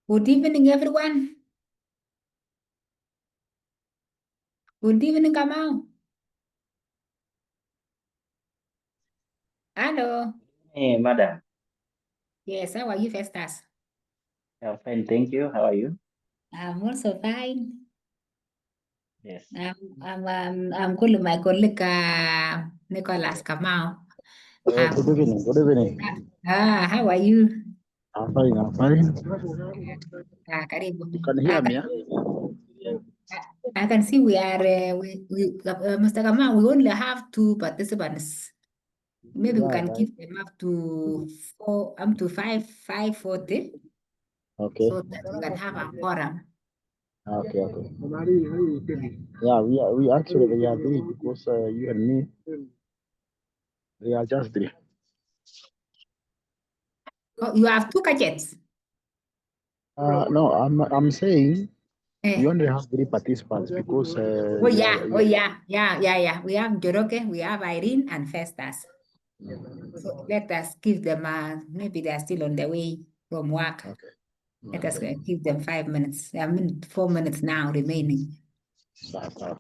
Good evening, everyone. Good evening, Kamau. Hello. Hey, madam. Yes, how are you, Festus? I'm fine, thank you. How are you? I'm also fine. Yes. I'm calling my colleague, Nicholas Kamau. Good Um, evening. Good evening. how are you? I'm fine. I'm fine. Karibu. You can hear me? Huh? I can see we are, Mr. Kamau, we only have two participants. Maybe we Yeah, can right. give them up to 5:40, Okay. so that we can have a quorum. Okay. Okay. Yeah, we actually we agree because you and me we are just three. Oh, you have two gadgets. No, I'm saying we Eh. only have three participants because Oh you yeah, are oh you yeah, yeah. We have Joroke, we have Irene and Festus. So let us give them maybe they're still on their way from work. okay. Let us Okay. give them 5 minutes. I mean 4 minutes now remaining. Start.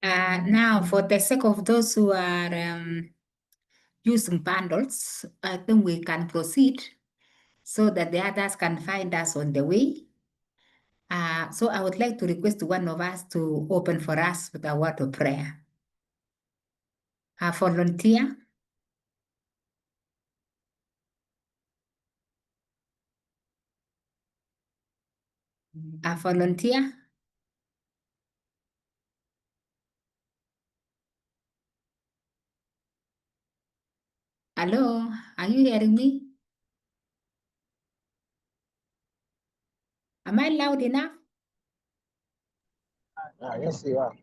Now, for the sake of those who are using bundles, I think we can proceed so that the others can find us on the way. So I would like to request one of us to open for us with a word of prayer. A volunteer. A volunteer. Hello, are you hearing me? Am I loud enough? Yes, you are.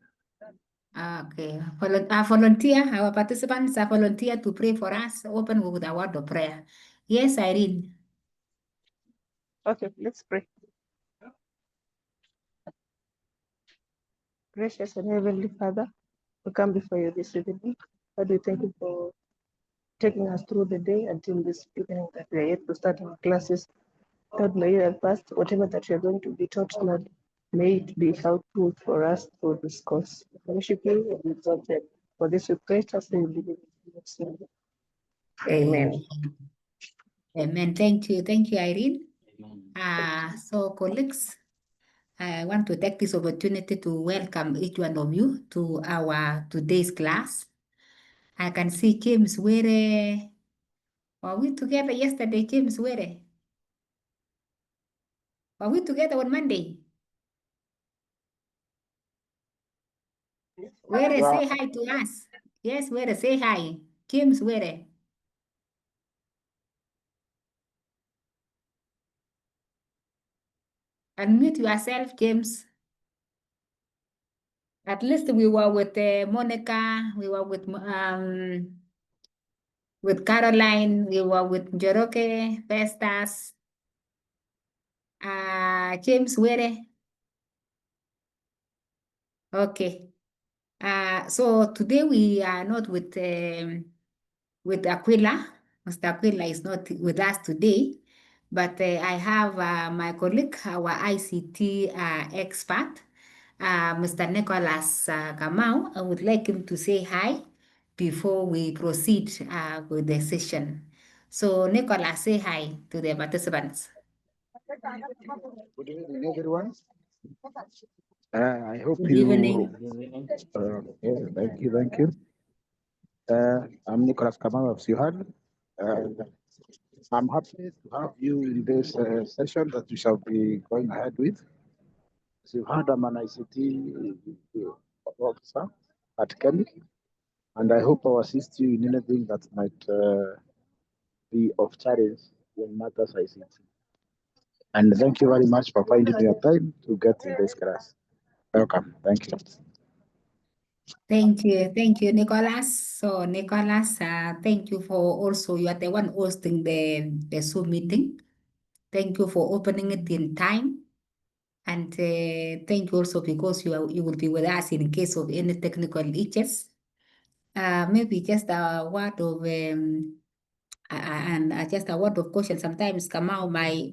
Okay. Volunteer, our participants are volunteer to pray for us. Open with a word of prayer. Yes, Irene. Okay, let's pray. Gracious and Heavenly Father, we come before you this evening. Lord, we thank you for taking us through the day until this evening that we are yet to start our classes. Lord, may you help us, whatever that we are going to be taught, Lord, may it be helpful for us to discuss. Worship you and exalt you. For this we pray, trust and believe in Jesus' name. Amen. Amen. Thank you. Thank you, Irene. Amen. So colleagues, I want to take this opportunity to welcome each one of you to our today's class. I can see James Were. Were we together yesterday, James Were? Were we together on Monday? Were, Yeah. say hi to us. Yes, Were, say hi. James Were. Unmute yourself, James. At least we were with Monica, we were with Caroline, we were with Njoroke, Festus, James Were. Okay. So today we are not with Aquila. Mr. Aquila is not with us today, but I have my colleague, our ICT expert, Mr. Nicholas Kamau. I would like him to say hi before we proceed with the session. So Nicholas, say hi to the participants. Good evening, everyone. I hope Good you. evening. Thank you. I'm Nicholas Kamau of Suhan. I'm happy to have you in this session that we shall be going ahead with. Suhan, I'm an ICT officer at Kemi, and I hope I'll assist you in anything that might be of challenge in matters ICT. And thank you very much for finding your time to get in this class. Welcome. Thank you. Thank you, Nicholas. So Nicholas, thank you for also, you are the one hosting the Zoom meeting. Thank you for opening it in time. And thank you also because you will be with us in case of any technical glitches. Maybe just a word of just a word of caution. Sometimes come out my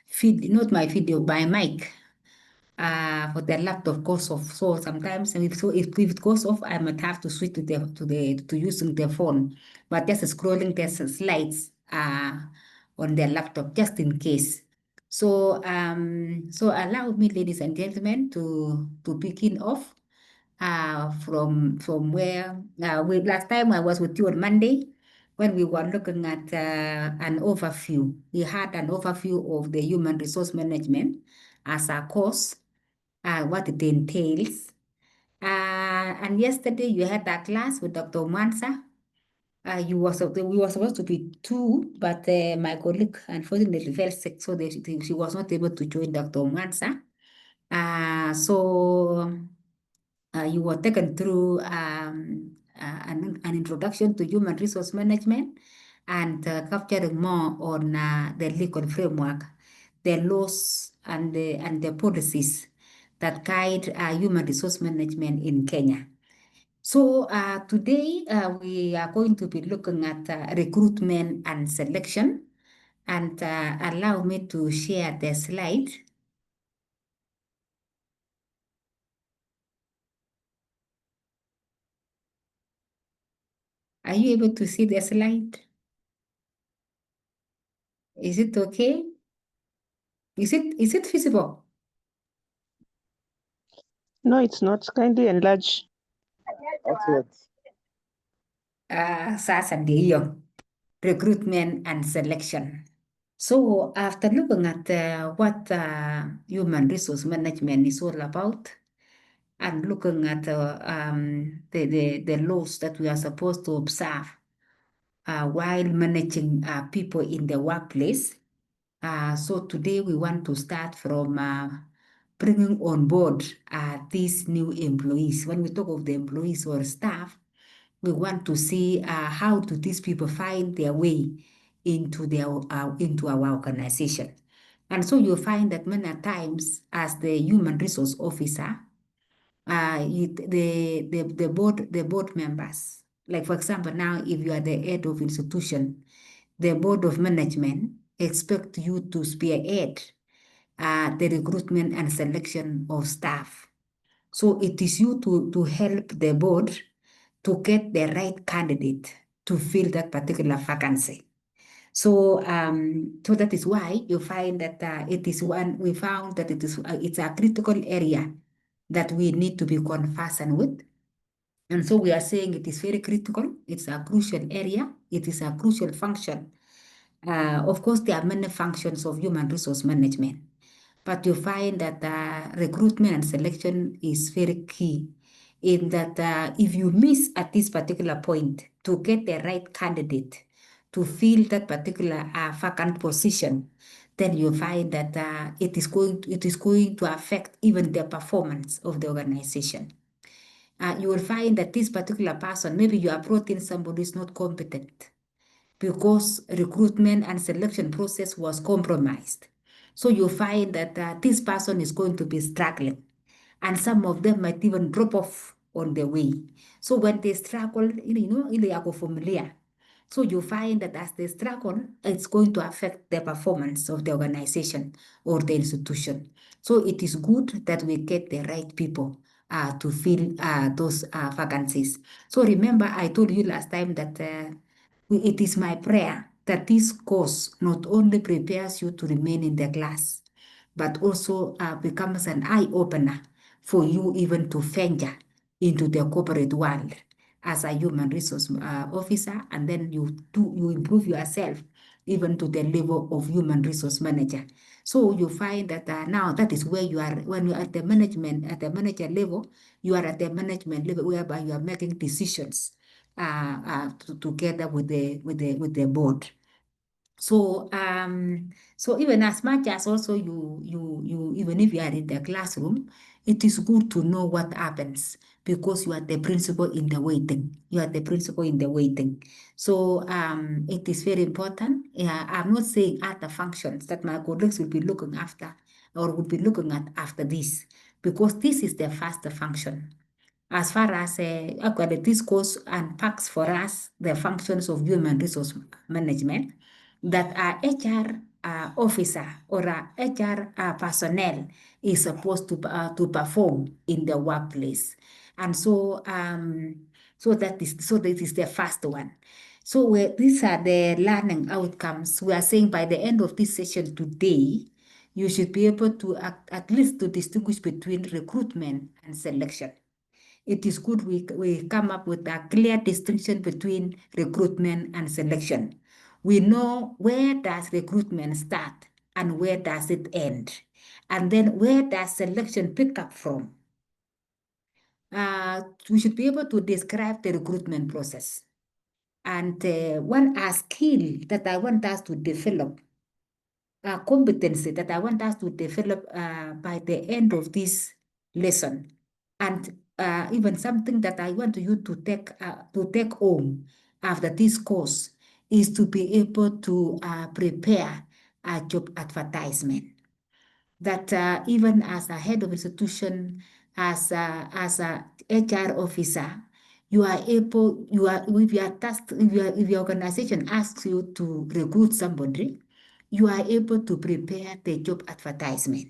feed, not my video, my mic. For the laptop goes off. So sometimes if it goes off, I might have to switch to using the phone, but just scrolling the slides on the laptop just in case. So so allow me, ladies and gentlemen, to begin off from where last time I was with you on Monday when we were looking at an overview. We had an overview of the human resource management as a course, what it entails. And yesterday you had a class with Dr. Mansa. We were supposed to be two, but my colleague unfortunately fell sick, so she was not able to join Dr. Mansa. So you were taken through an introduction to human resource management and capturing more on the legal framework, the laws and the policies that guide human resource management in Kenya. So today we are going to be looking at recruitment and selection, and allow me to share the slide. Are you able to see the slide? Is it okay? Is it visible? No, it's not. Kindly enlarge. Excellent. Sasa ndiyo, recruitment and selection. So after looking at what human resource management is all about, and looking at the laws that we are supposed to observe while managing people in the workplace. So today we want to start from bringing on board these new employees. When we talk of the employees or staff, we want to see how do these people find their way into our organization. And so you'll find that many times as the human resource officer, the board members, like for example, now if you are the head of institution, the board of management expect you to spearhead the recruitment and selection of staff. So it is you to help the board to get the right candidate to fill that particular vacancy. So that is why you find that we found that it's a critical area that we need to be conversant with. And so we are saying it is very critical. It's a crucial area. It is a crucial function. Of course, there are many functions of human resource management, but you find that recruitment and selection is very key in that if you miss at this particular point to get the right candidate to fill that particular vacant position, then you find that it is going to affect even the performance of the organization. You will find that this particular person, maybe you are brought in somebody who is not competent because recruitment and selection process was compromised. So you find that this person is going to be struggling, and some of them might even drop off on the way. So when they struggle, ile yako familia. So you find that as they struggle, it's going to affect the performance of the organization or the institution. So it is good that we get the right people to fill those vacancies. So remember, I told you last time that it is my prayer that this course not only prepares you to remain in the class, but also becomes an eye-opener for you even to venture into the corporate world as a human resource officer, and then you improve yourself even to the level of human resource manager. So you find that now that is where you are, when you are at the manager level, you are at the management level whereby you are making decisions together with the board. So so even as much as also you even if you are in the classroom, it is good to know what happens because you are the principal in the waiting. You are the principal in the waiting. So it is very important. I'm not saying other functions that my colleagues will be looking after or will be looking at after this, because this is the first function. As far as actually this course unpacks for us the functions of human resource management that our HR officer or our HR personnel is supposed to perform in the workplace. And so this is the first one. So these are the learning outcomes. We are saying by the end of this session today, you should be able to at least to distinguish between recruitment and selection. It is good we come up with a clear distinction between recruitment and selection. We know where does recruitment start and where does it end, and then where does selection pick up from. We should be able to describe the recruitment process. And one skill that I want us to develop, a competency that I want us to develop by the end of this lesson, and even something that I want you to take home after this course, is to be able to prepare a job advertisement. That even as a head of institution, as a HR officer, you are able, if you are tasked, if your organization asks you to recruit somebody, you are able to prepare the job advertisement.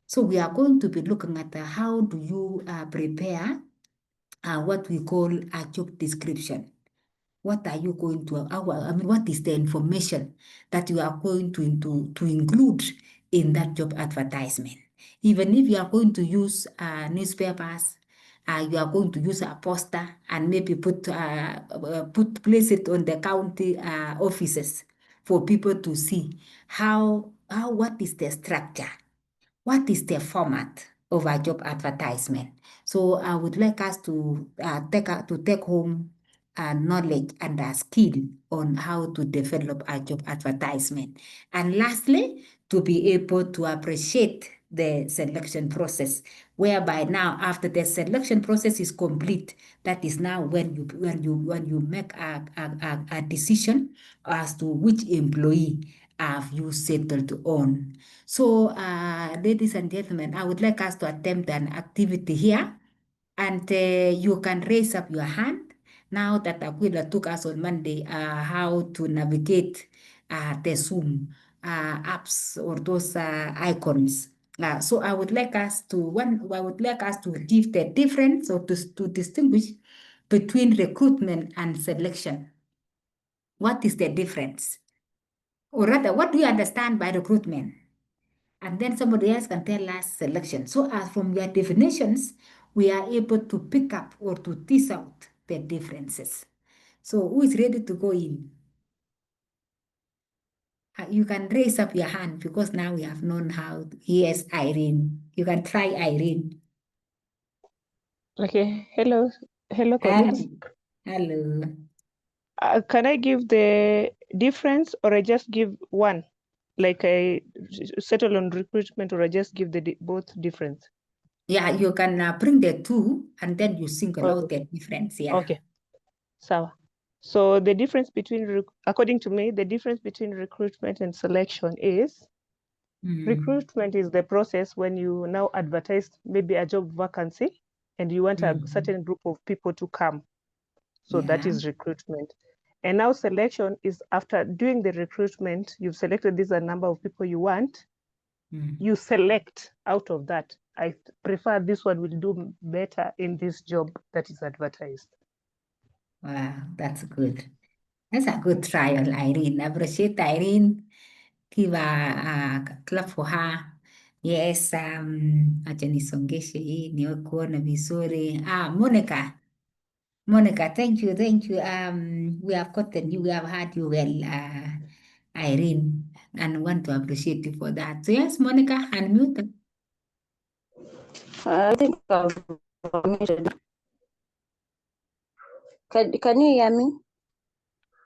So we are going to be looking at how do you prepare what we call a job description. what are you going to, what is the information that you are going to include in that job advertisement? Even if you are going to use newspapers, you are going to use a poster and maybe place it on the county offices for people to see what is the structure, what is the format of a job advertisement. So I would like us to take home knowledge and a skill on how to develop a job advertisement. And lastly, to be able to appreciate the selection process, whereby now after the selection process is complete, that is now when you make a decision as to which employee have you settled on. So, ladies and gentlemen, I would like us to attempt an activity here, and you can raise up your hand now that Aquila took us on Monday how to navigate the Zoom apps or those icons. So I would like us to give the difference or to distinguish between recruitment and selection. What is the difference? Or rather, what do you understand by recruitment? And then somebody else can tell us selection. So as from your definitions, we are able to pick up or to tease out the differences. So who is ready to go in? You can raise up your hand because now we have known how. Yes, Irene. You can try, Irene. Okay, hello, Hello. colleagues. Hello. Can I give the difference or I just give one? Like I settle on recruitment or I just give the both difference? Yeah, you can bring the two and then you single out the difference. Yeah. Okay, so the difference between, according to me, the difference between recruitment and selection is recruitment is the process when you now advertise maybe a job vacancy and you want a certain group of people to come. So that is recruitment. And now selection is after doing the recruitment, you've selected this a number of people you want, you select out of that. I prefer this one will do better in this job that is advertised. Wow, that's good. That's a good trial, Irene. I appreciate Irene. Give a clap for her. Yes, acha nisongeshe hii niwe kuona vizuri. Monica. Monica, thank you. We have gotten you, we have had you well, Irene, and want to appreciate you for that. So yes, Monica, unmute. I think I've muted. Can you hear me?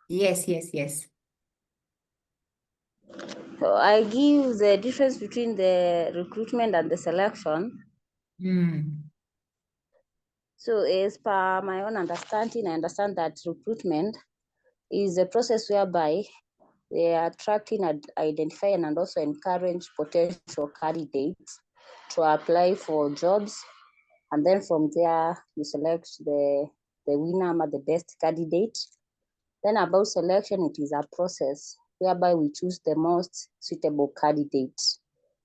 Yes. So I give the difference between the recruitment and the selection. So as per my own understanding, I understand that recruitment is a process whereby they are attracting, identifying, and also encourage potential candidates to apply for jobs. And then from there, you select the winner or the best candidate. Then about selection, it is a process whereby we choose the most suitable candidates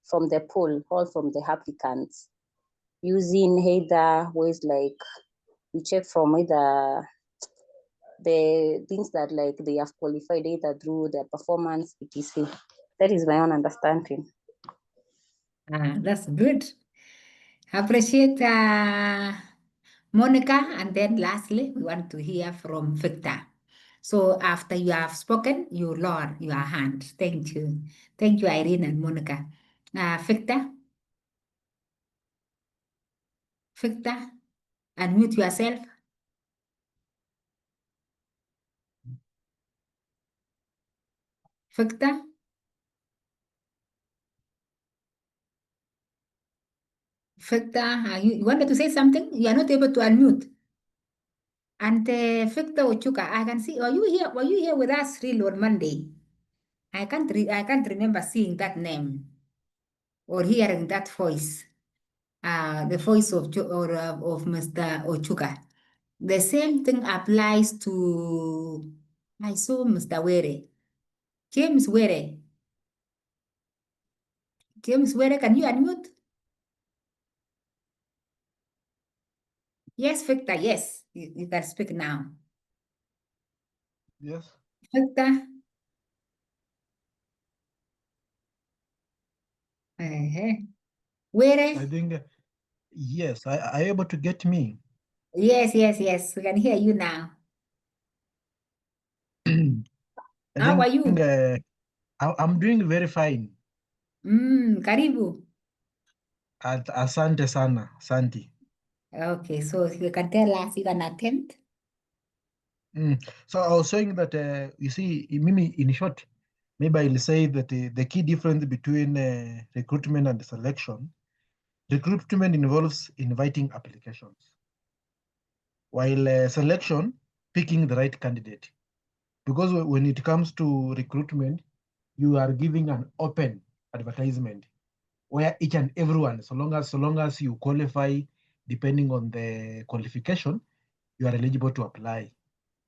from the pool, all from the applicants, using either ways like we check from either the things that like they have qualified either through their performance, etc. That is my own understanding. That's good. Appreciate Monica, and then lastly, we want to hear from Victor. So after you have spoken, you lower your hand. Thank you. Thank you, Irene and Monica. Victor? Victor, unmute yourself. Victor? Victor, you wanted to say something? You are not able to unmute. And Victor Ochuka, I can see, were you here with us real on Monday? I can't remember seeing that name or hearing that voice, the voice of Mr. Ochuka. The same thing applies to, I saw Mr. Were. James Were. James Were, can you unmute? Yes, Victor, yes, you can speak now. Yes. Victor. Where? I think, yes, are you able to get me? Yes, we can hear you now. I How are think you? I'm doing very fine. Karibu. Asante sana, Santi. Okay, so you can tell us you can attempt. So I was saying that, you see, Mimi, in short, maybe I'll say that the key difference between recruitment and selection, recruitment involves inviting applications, while selection, picking the right candidate. Because when it comes to recruitment, you are giving an open advertisement where each and everyone, so long as you qualify, depending on the qualification, you are eligible to apply.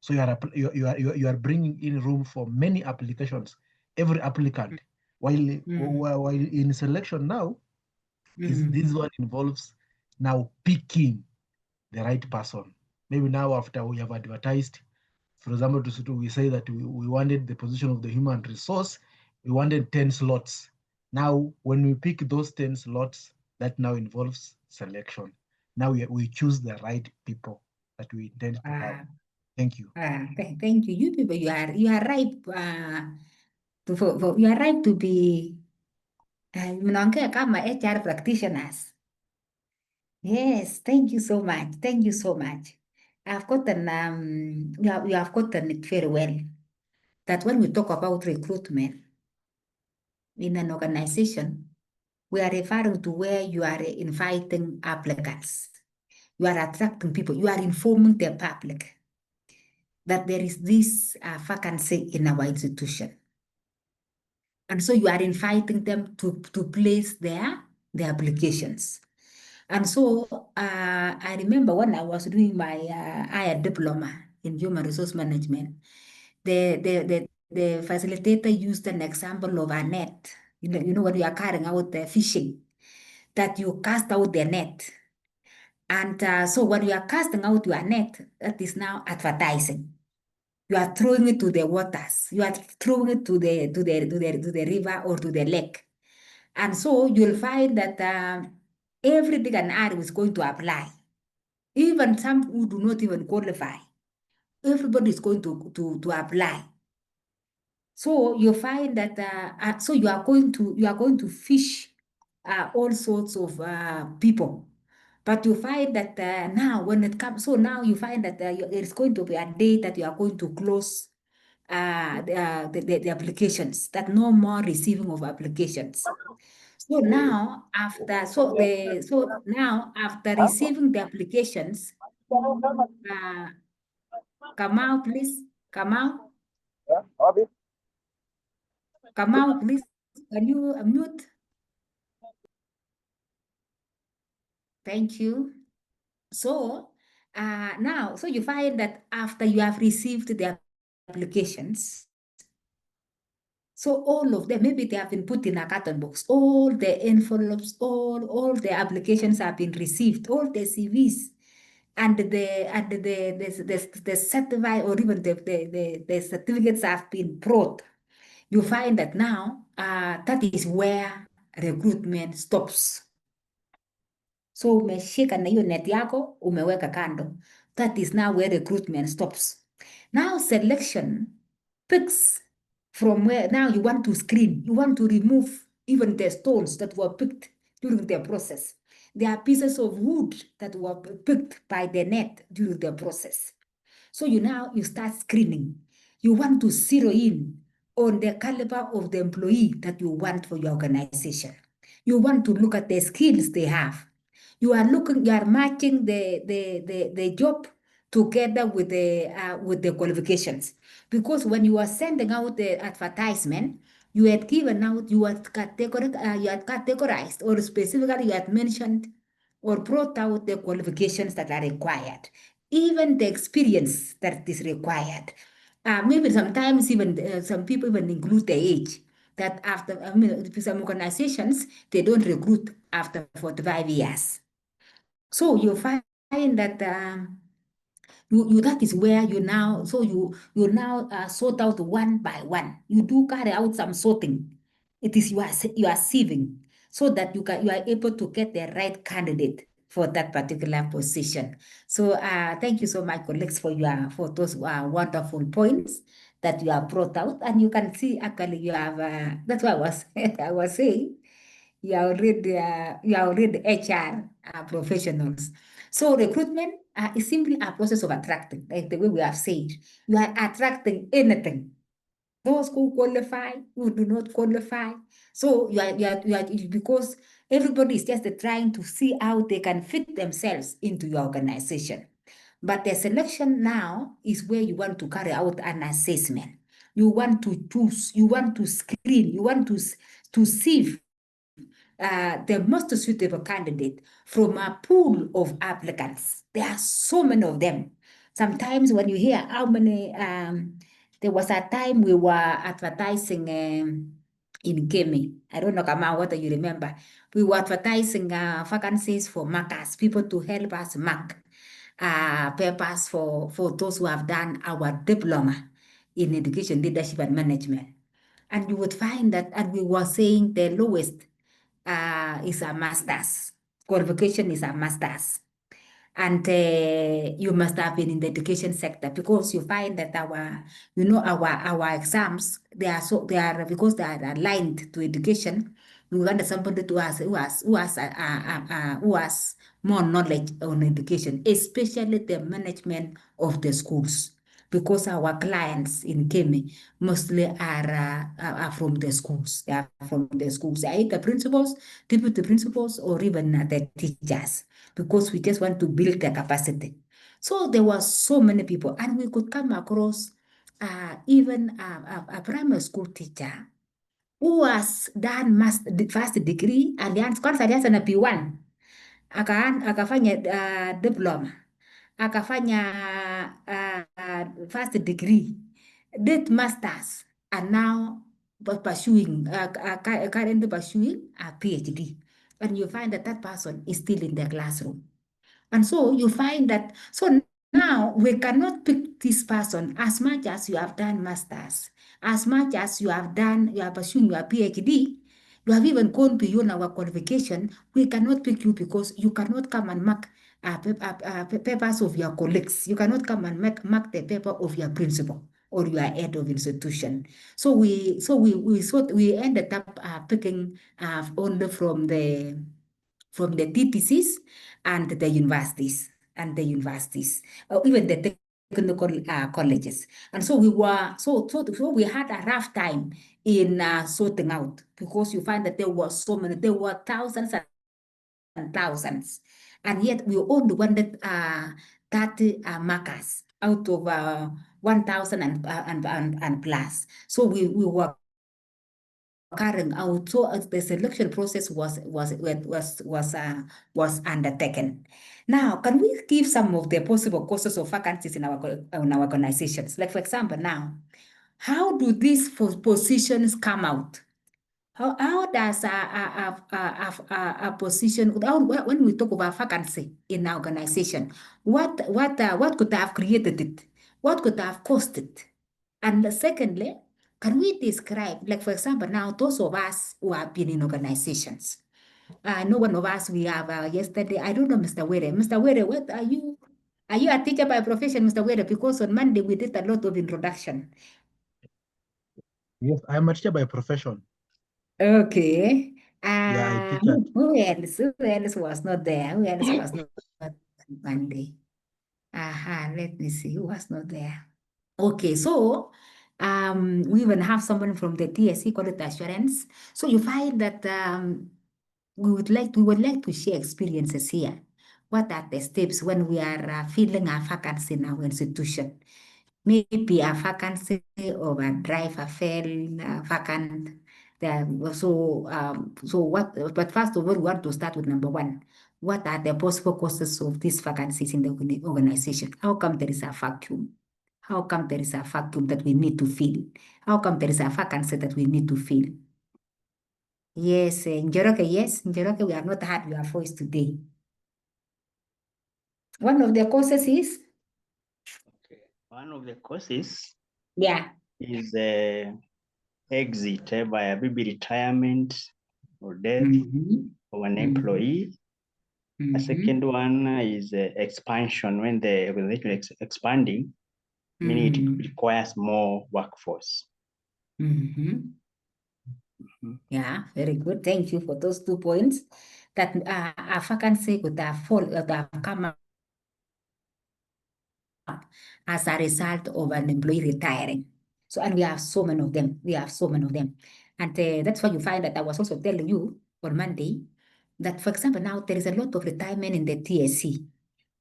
So you are bringing in room for many applications, every applicant. While in selection now, this one involves now picking the right person. Maybe now after we have advertised, for example, we say that we wanted the position of the human resource, we wanted 10 slots. Now, when we pick those 10 slots, that now involves selection. Now we choose the right people that we intend to have. Thank you. Thank you. You people, you are right. You are right to be mnaongea kama HR practitioners. Yes, thank you so much. Thank you so much. I've gotten you have gotten it very well. That when we talk about recruitment in an organization, we are referring to where you are inviting applicants. You are attracting people. You are informing the public that there is this vacancy in our institution. And so you are inviting them to place their applications. And so I remember when I was doing my higher diploma in human resource management, the facilitator used an example of a net. You know when you are carrying out the fishing, that you cast out the net. And so when you are casting out your net, that is now advertising. You are throwing it to the waters. You are throwing it to the river or to the lake. And so you'll find that every big and area is going to apply. Even some who do not even qualify. Everybody is going to apply. So you find that so you are going to fish all sorts of people. But you find that now when it comes, so now you find that there is going to be a day that you are going to close the applications, that no more receiving of applications. So now after receiving the applications, Kamau, please, Kamau, please, can you unmute? Thank you. So now, so you find that after you have received the applications, so all of them, maybe they have been put in a carton box, all the envelopes, all the applications have been received, all the CVs, and the certificate or even the certificates have been brought. You find that now that is where recruitment stops. So umeshika na hiyo net yako umeweka kando. That is now where recruitment stops. Now selection picks from where now you want to screen. You want to remove even the stones that were picked during the process. There are pieces of wood that were picked by the net during the process. So you start screening. You want to zero in on the caliber of the employee that you want for your organization. You want to look at the skills they have. You are matching the job together with the qualifications. Because when you are sending out the advertisement, you had categorized, or specifically you had mentioned or brought out the qualifications that are required, even the experience that is required. Maybe sometimes even some people even include the age. That after, some organizations, they don't recruit after 45 years. So you find that that is where you now, so you now sort out one by one. You do carry out some sorting. It is you are sieving so that you are able to get the right candidate for that particular position. So thank you so much, colleagues, for those wonderful points that you have brought out. And you can see actually you have that's what I was saying. You are already HR professionals. So recruitment is simply a process of attracting, like the way we have said. You are attracting anything. Those who qualify, who do not qualify. So you are because everybody is just trying to see how they can fit themselves into your organization. But the selection now is where you want to carry out an assessment. You want to choose, you want to screen, you want to sieve the most suitable candidate from a pool of applicants. There are so many of them. Sometimes when you hear how many, there was a time we were advertising in Kemi. I don't know, Kama, whether you remember. We were advertising vacancies for markers, people to help us mark papers for those who have done our diploma in education, leadership, and management. And you would find that, and we were saying the lowest is a master's. Qualification is a master's. And you must have been in the education sector because you find that our exams, because they are aligned to education. We want somebody who has more knowledge on education, especially the management of the schools, because our clients in Kemi mostly are from the schools. They are from the schools, either principals, deputy principals, or even the teachers, because we just want to build the capacity. So there were so many people, and we could come across even a primary school teacher who has done first degree, kwanza alianza na P1 akafanya diploma, akafanya first degree, did masters, and now currently pursuing a PhD. And you find that that person is still in the classroom. And so you find that, so now we cannot pick this person as much as you have done masters, as much as you are pursuing your PhD, you have even gone beyond our qualification. We cannot pick you because you cannot come and mark papers of your colleagues. You cannot come and mark the paper of your principal or your head of institution. So we ended up picking only from the TTCs and the universities, even the technical colleges. And so we were, so we had a rough time in sorting out, because you find that there were so many, there were thousands and thousands, and yet we only wanted 30 markers out of 1,000 and plus. So we were carrying out, so the selection process was undertaken. Now, can we give some of the possible causes of vacancies in our organizations? Like, for example, now, how do these positions come out? How does a position, when we talk about vacancy in our organization, what could have created it? What could have caused it? And secondly, can we describe, like, for example, now those of us who have been in organizations, no one of us, we have yesterday, I don't know, Mr. Were. Mr. Were, what are you? Are you a teacher by profession, Mr. Were? Because on Monday we did a lot of introduction. Yes, I'm a teacher by profession. Okay. Yeah, I teach at Who else was not there? Who else was not on Monday? Let me see who was not there. Okay, so we even have someone from the TSC, quality assurance. So you find that we would like to share experiences here. What are the steps when we are filling a vacancy in our institution? Maybe a vacancy of a driver fell vacant. But first of all, we want to start with number one. What are the possible causes of these vacancies in the organization? How come there is a vacuum? How come there is a vacuum that we need to fill? How come there is a vacancy that we need to fill? Yes, Njoroge, yes. Njoroge, we have not heard your voice today. One of the causes is One of the causes Yeah. is exit by maybe retirement or death Mhm. of an Mhm. employee. A Mhm. second one is expansion, when the organization is expanding, meaning it Mhm. requires more workforce. Mhm. Mhm. Yeah, very good. Thank you for those 2 points that a vacancy could have come up as a result of an employee retiring. So, and we have so many of them. We have so many of them. And that's why you find that I was also telling you on Monday that, for example, now there is a lot of retirement in the TSC.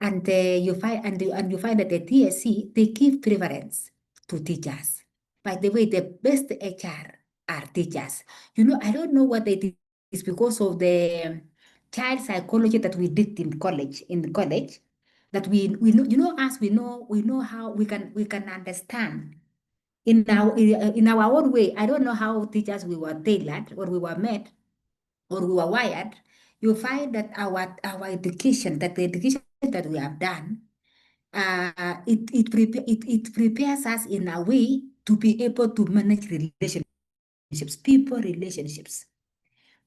And you find that the TSC, they give preference to teachers. By the way, the best HR are teachers. You know, I don't know what it is because of the child psychology that we did in college, that we know, you know, as we know how we can understand in our own way. I don't know how teachers we were tailored or we were made or we were wired. You find that our education, that the education that we have done, it prepares us in a way to be able to manage relationships, people relationships.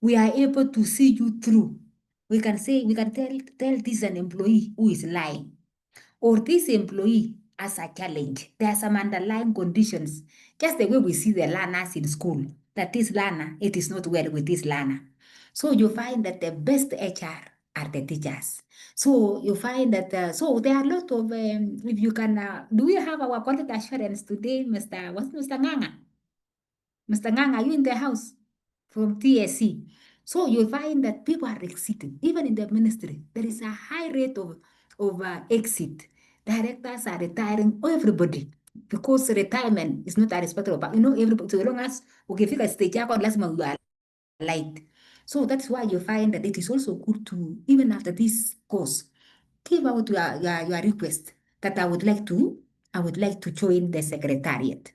We are able to see you through. We can tell this an employee who is lying, or this employee as a challenge. There are some underlying conditions, just the way we see the learners in school, that this learner, it is not well with this learner. So you find that the best HR are the teachers. So you find that, so there are a lot of, if you can, do we have our quality assurance today, Mr. Nganga? Mr. Nganga, are you in the house from TSC? So you find that people are exiting, even in the ministry. There is a high rate of exit. Directors are retiring, everybody, because retirement is not a respectable, but you know, everybody, so long as ukifika stage yako lazima you are light. So that's why you find that it is also good to, even after this course, give out your request that I would like to join the secretariat.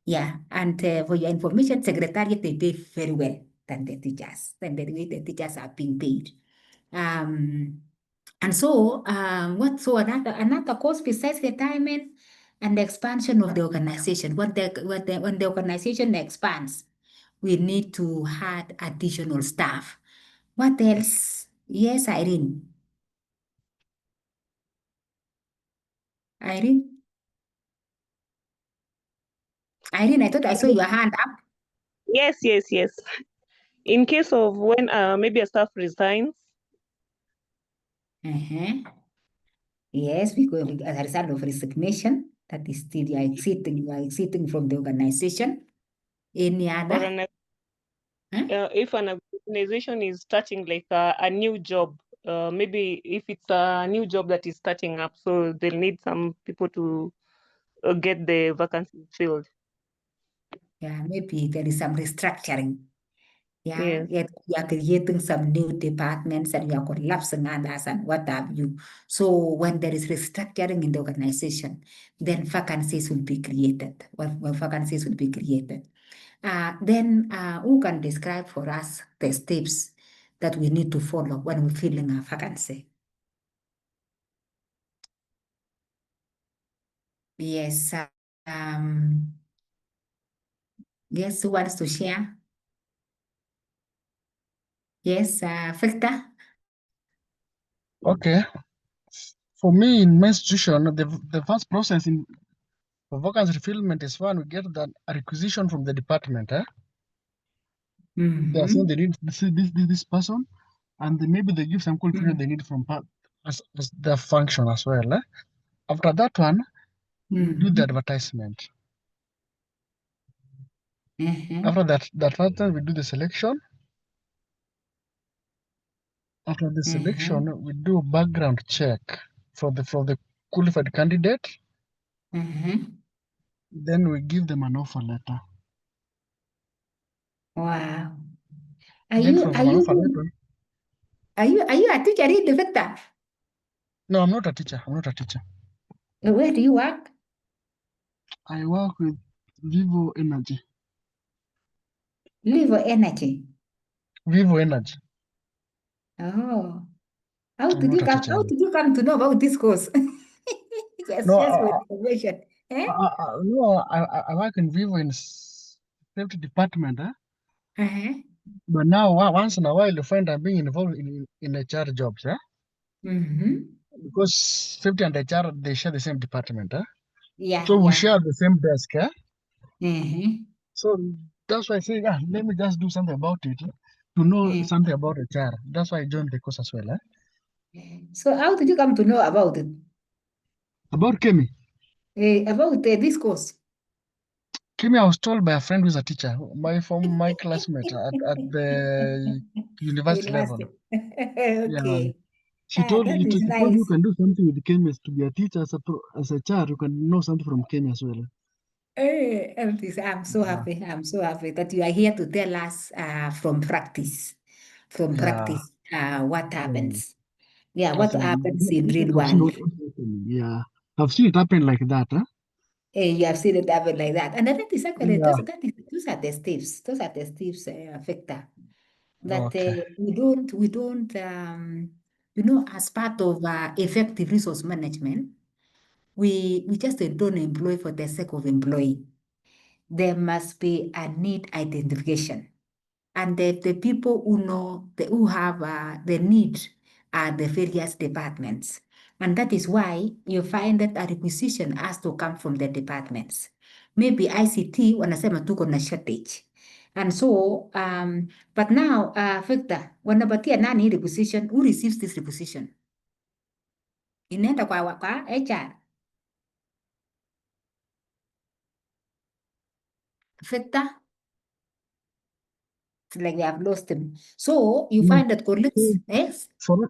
Yeah, and for your information, secretariat, they pay very well than the teachers, than the way the teachers are being paid. And so, so another course besides retirement and the expansion of the organization. When the organization expands, we need to add additional staff. What else? Yes, Irene. Irene, I thought I saw your hand up. Yes. In case of when maybe a staff resigns, Yes, because as a result of resignation, that is still you are exiting from the organization. Any or other? if an organization is starting like a new job, maybe if it's a new job that is starting up, so they'll need some people to get the vacancy filled. Yeah, maybe there is some restructuring. Yeah, Yes. you are creating some new departments and you are collapsing others and what have you. So when there is restructuring in the organization, then vacancies will be created. When vacancies will be created. Then who can describe for us the steps that we need to follow when we're filling a vacancy? Yes. Yes, who wants to share? Yes, Victor? Okay. For me, in my institution, the first process in for vacancy fulfillment is when we get a requisition from the department. They are saying they need this person, and maybe they give some qualification they need from as their function as well. After that one, we do the advertisement. After that advertisement, we do the selection. After the selection, we do a background check for the qualified candidate. Then we give them an offer letter. Wow. Are you a teacher in the Victor? No, I'm not a teacher. Where do you work? I work with Vivo Energy. Vivo Energy. Vivo Energy. Oh. How I'm did not you a come? teacher. How did you come to know about this course? Yes, No, just for information. Eh? No, I work in Vivo in safety department, Uh-huh. but now once in a while you find I'm being involved in HR jobs, Mm-hmm. because safety and HR they share the same department, Yeah, so we yeah. share the same desk, Mm-hmm. so that's why I say, let me just do something about it to know something about HR. That's why I joined the course as well. So how did you come to know about it? About Kemi. About this course? Kemi, I was told by a friend who's a teacher, from my classmate at the university level. Okay. She told That is she told you nice. can do something with Kemi to be a teacher as a child. You can know something from Kemi as well. Elvis, I'm so happy. I'm so happy that you are here to tell us from practice, what happens. Yeah, what happens in real I've seen world. what happened. Yeah, I've seen it happen like that. You have seen it happen like that. And I think it's actually, Yeah. those are the steps. Those are the steps, Victor. That Okay. we don't, as part of effective resource management, we just don't employ for the sake of employing. There must be a need identification. And the people who know, who have the need are the various departments. And that is why you find that a requisition has to come from the departments. Maybe ICT wanasema tuko na shortage. And so, but now, Victor, wanapatia nani requisition? Who receives this requisition? Inaenda kwa HR. Victor? It's like we have lost him. So you No. find that colleagues, yes? For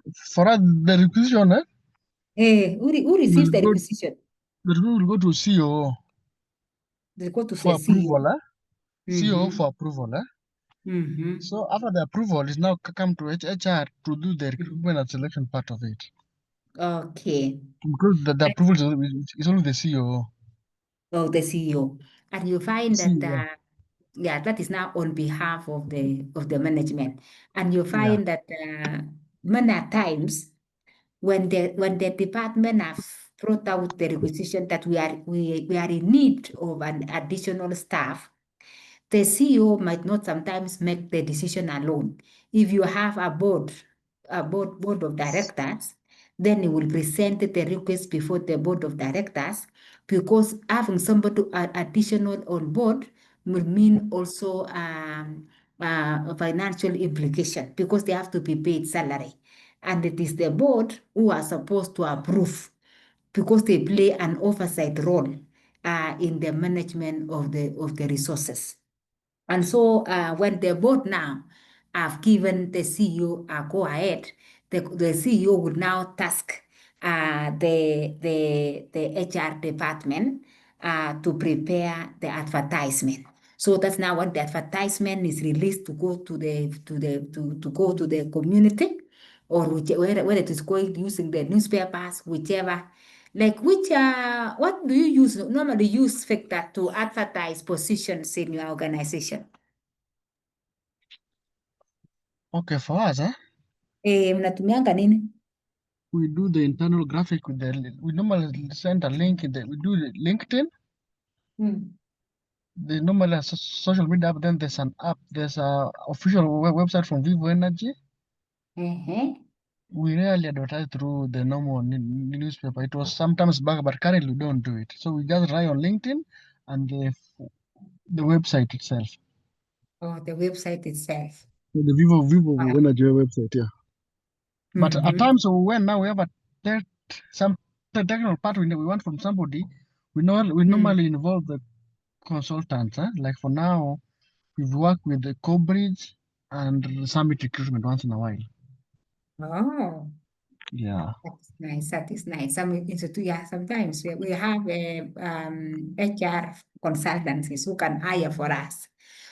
us, the requisition, Who receives the requisition? will go to CEO They go to for the CEO. approval. CEO Mhm. for approval. Mhm. So after the approval, it's now come to HR to do the recruitment and selection part of it. Okay. Because the approval is only the CEO. Oh, the CEO. And you find that CEO. that is now on behalf of the management. And you Yeah. find that many times when the department have brought out the requisition that we are in need of an additional staff, the CEO might not sometimes make the decision alone. If you have a board of directors, then you will present the request before the board of directors, because having somebody additional on board will mean also a financial implication, because they have to be paid salary. And it is the board who are supposed to approve, because they play an oversight role in the management of the resources. And so when the board now have given the CEO a go ahead, the CEO will now task the HR department to prepare the advertisement. So that's now when the advertisement is released to go to the community, or whether it is going using the newspapers, whichever. Like what do you normally use, Victor, to advertise positions in your organization? Okay, for us, Mnatumianga nini? we do the internal graphic with we normally send a link we do the LinkedIn. They normally have social media, but then there's an app, there's a official website from Vivo Energy. We rarely advertise through the normal newspaper. It was sometimes back, but currently we don't do it. So we just rely on LinkedIn and the website itself. Oh, the website itself. The Vivo Wow. Energy website, yeah. But at times when now we have some technical part we want from somebody, we normally involve the consultants. Like for now, we've worked with the Cobridge and Summit Recruitment once in a while. Oh, Yeah. that's nice. That is nice. Sometimes we have HR consultancies who can hire for us.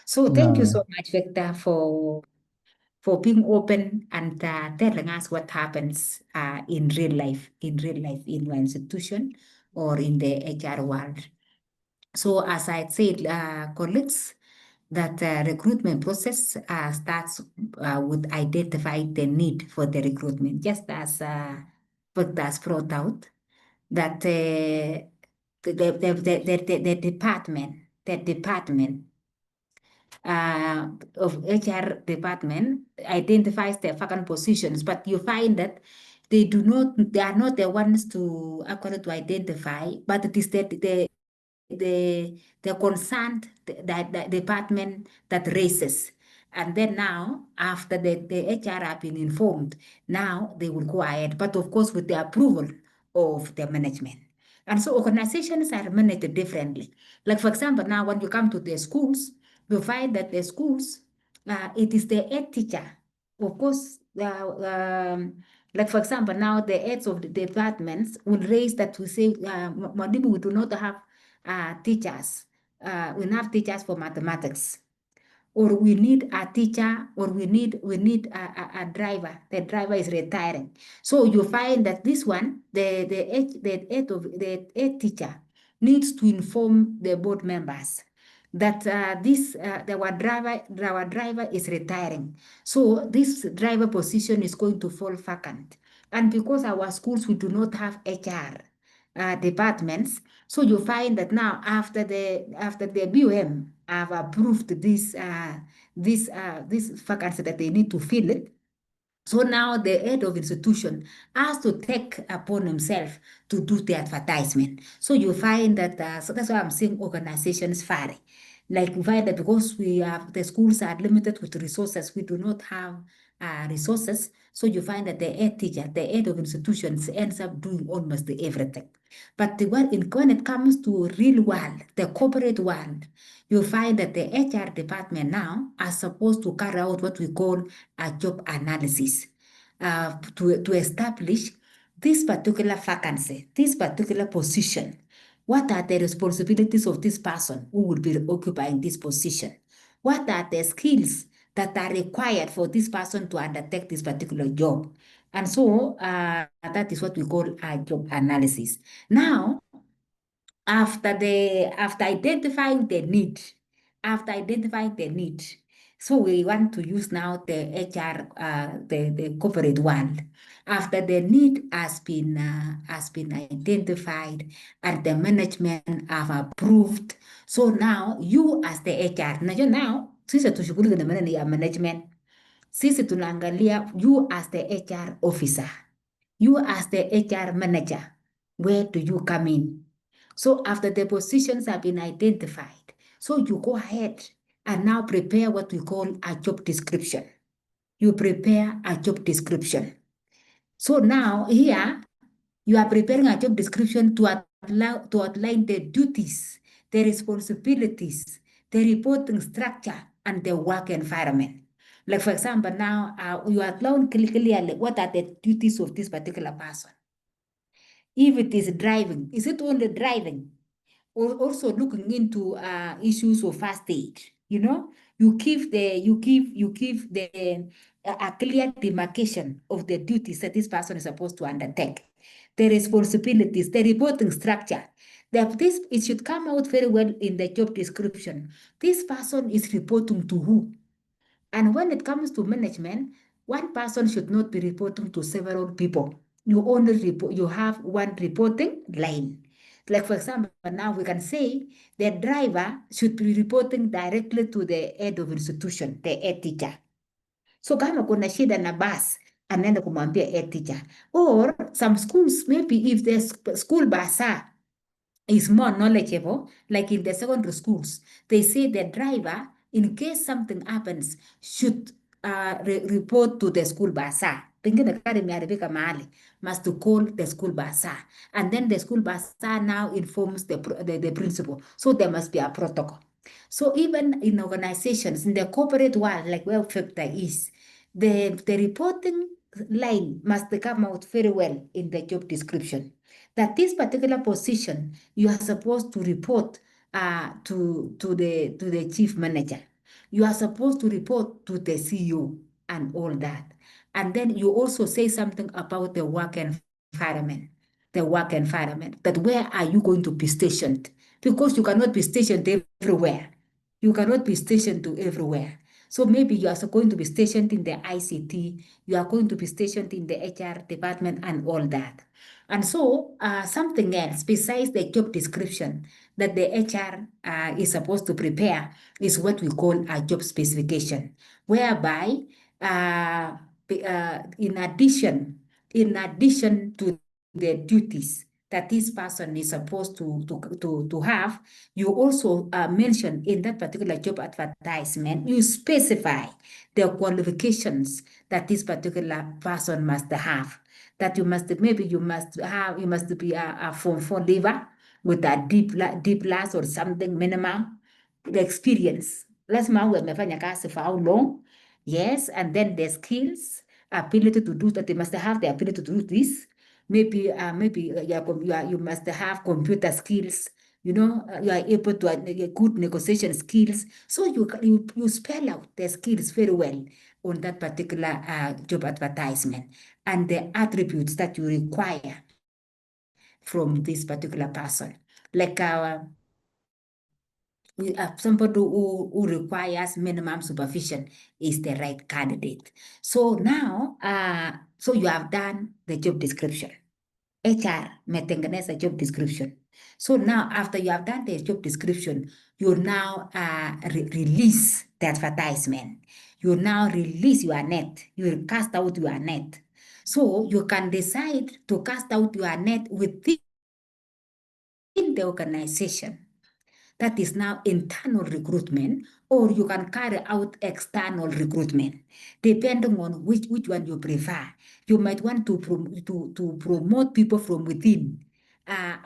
So thank you so much, Victor, for being open and telling us what happens in real life in your institution or in the HR world. So as I said, colleagues, that recruitment process starts with identifying the need for the recruitment, just as Victor has brought out, that the department of HR department identifies the vacant positions, but you find that they are not the ones to actually to identify, but it is the concerned the department that raises. And then now, after the HR have been informed, now they will go ahead, but of course with the approval of the management. And so organizations are managed differently. Like for example, now when you come to the schools, you find that the schools, it is the head teacher. Of course, like for example, now the heads of the departments will raise that we say, Mwalimu, we do not have teachers. We have teachers for mathematics, or we need a teacher, or we need a driver. The driver is retiring. So you find that this one, the head teacher needs to inform the board members that our driver is retiring. So this driver position is going to fall vacant. And because our schools, we do not have HR departments, so you find that now after the BOM have approved this vacancy that they need to fill it, so now the head of institution has to take upon himself to do the advertisement. So you find that, so that's why I'm saying organizations vary. Like we find that because the schools are limited with resources, we do not have resources. So you find that the head teacher, the head of institutions ends up doing almost everything. But when it comes to real world, the corporate world, you find that the HR department now are supposed to carry out what we call a job analysis to establish this particular vacancy, this particular position. What are the responsibilities of this person who will be occupying this position? What are the skills that are required for this person to undertake this particular job? And so that is what we call a job analysis. Now, after identifying the need, so we want to use now the HR, the corporate one. After the need has been identified and the management have approved, so now you as the HR, now sisi tushughulike na maneno ya management, sisi tunaangalia you as the HR officer, you as the HR manager, where do you come in? So after the positions have been identified, so you go ahead and now prepare what we call a job description. You prepare a job description. So now here, you are preparing a job description to outline the duties, the responsibilities, the reporting structure, and the work environment. Like for example, now you outline clearly what are the duties of this particular person. If it is driving, is it only driving? Or also looking into issues of first aid, you give a clear demarcation of the duties that this person is supposed to undertake, the responsibilities, the reporting structure. It should come out very well in the job description. This person is reporting to who? And when it comes to management, one person should not be reporting to several people. You have one reporting line. Like for example, now we can say the driver should be reporting directly to the head of institution, the head teacher. So kama kuna shida na bus, anaenda kumwambia head teacher. Or some schools, maybe if the school bursar is more knowledgeable, like in the secondary schools, they say the driver, in case something happens, should report to the school bursar. Pengine gari imeharibika mahali, must to call the school bursar. And then the school bursar now informs the principal. So there must be a protocol. So even in organizations, in the corporate world, like where FEPTA is, the reporting line must come out very well in the job description. That this particular position, you are supposed to report to the chief manager. You are supposed to report to the CEO and all that. And then you also say something about the work environment. That where are you going to be stationed? Because you cannot be stationed everywhere. You cannot be stationed to everywhere. So maybe you are going to be stationed in the ICT, you are going to be stationed in the HR department and all that. And so something else besides the job description that the HR is supposed to prepare is what we call a job specification, whereby in addition to the duties that this person is supposed to have, you also mention in that particular job advertisement, you specify the qualifications that this particular person must have. That you must be a Form 4 leaver with a deep class or something minimum. The experience. Lazima uwe umefanya kazi for how long? Yes, and then the skills, ability to do that. They must have the ability to do this. Maybe you must have computer skills. You know, you are able to good negotiation skills. So you spell out the skills very well on that particular job advertisement and the attributes that you require from this particular person. Like somebody who requires minimum supervision is the right candidate. So now, so you have done the job description. HR metengeneza job description. So now, after you have done the job description, you now release the advertisement. You now release your net. You cast out your net. So you can decide to cast out your net within the organization. That is now internal recruitment, or you can carry out external recruitment, depending on which one you prefer. You might want to promote people from within,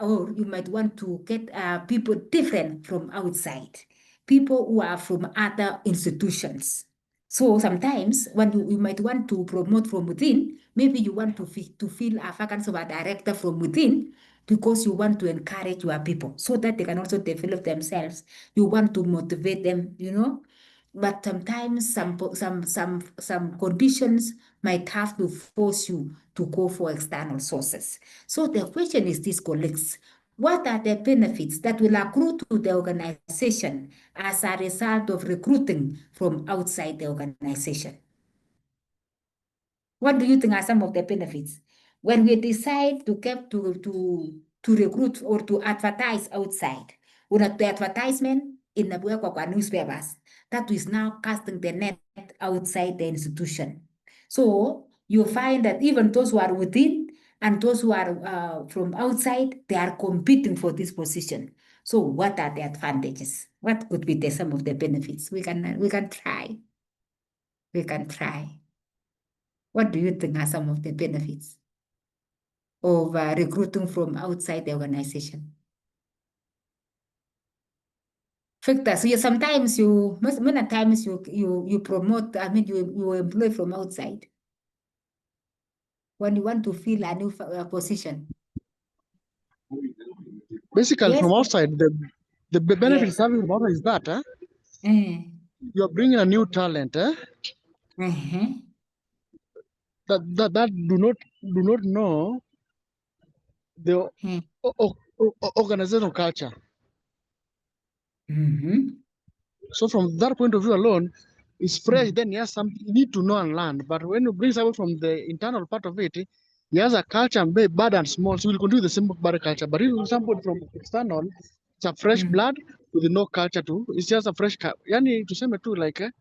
or you might want to get people different from outside, people who are from other institutions. So sometimes when you might want to promote from within, maybe you want to fill a vacancy of a director from within, because you want to encourage your people so that they can also develop themselves. You want to motivate them, you know. But sometimes some conditions might have to force you to go for external sources. So the question is this, colleagues: what are the benefits that will accrue to the organization as a result of recruiting from outside the organization? What do you think are some of the benefits? When we decide to recruit or to advertise outside, the advertisement inawekwa kwa newspapers, that is now casting the net outside the institution. So you find that even those who are within and those who are from outside, they are competing for this position. So what are the advantages? What could be some of the benefits? We can try. We can try. What do you think are some of the benefits of recruiting from outside the organization? Victor, so sometimes many times you promote, you employ from outside when you want to fill a new position. Basically, Yes. from outside, the benefits having about is that you're bringing a new talent that do not know the organizational culture. So from that point of view alone, it's fresh. Then he has something you need to know and learn. But when you bring someone from the internal part of it, he has a culture bad and small, so we'll continue the same bad culture. But if somebody from external, it's a fresh blood with no culture too. It's just a fresh. Yani to say too, like a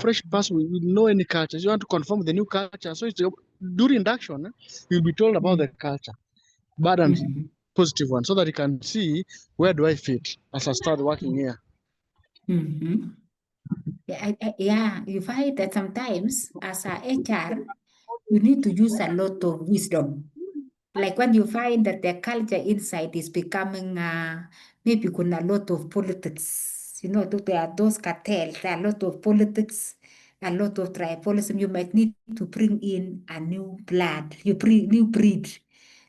fresh person with no any culture. You want to conform with the new culture. So it's during induction, you'll be told about the culture, bad and positive one, so that you can see where do I fit as I start working here. Yeah, you find that sometimes as a HR, you need to use a lot of wisdom. Like when you find that the culture inside is becoming maybe a lot of politics, you know, there are those cartels, there are a lot of politics, a lot of tribalism. You might need to bring in a new blood, new breed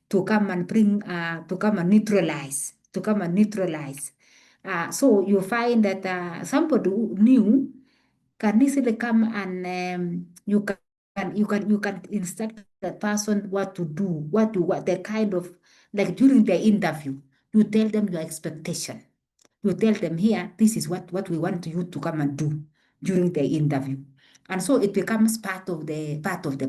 to come and bring, to come and neutralize. So you find that somebody new can easily come and you can instruct the person what to do, what the kind of, like during the interview, you tell them your expectation. You tell them here, this is what we want you to come and do during the interview. And so it becomes part of the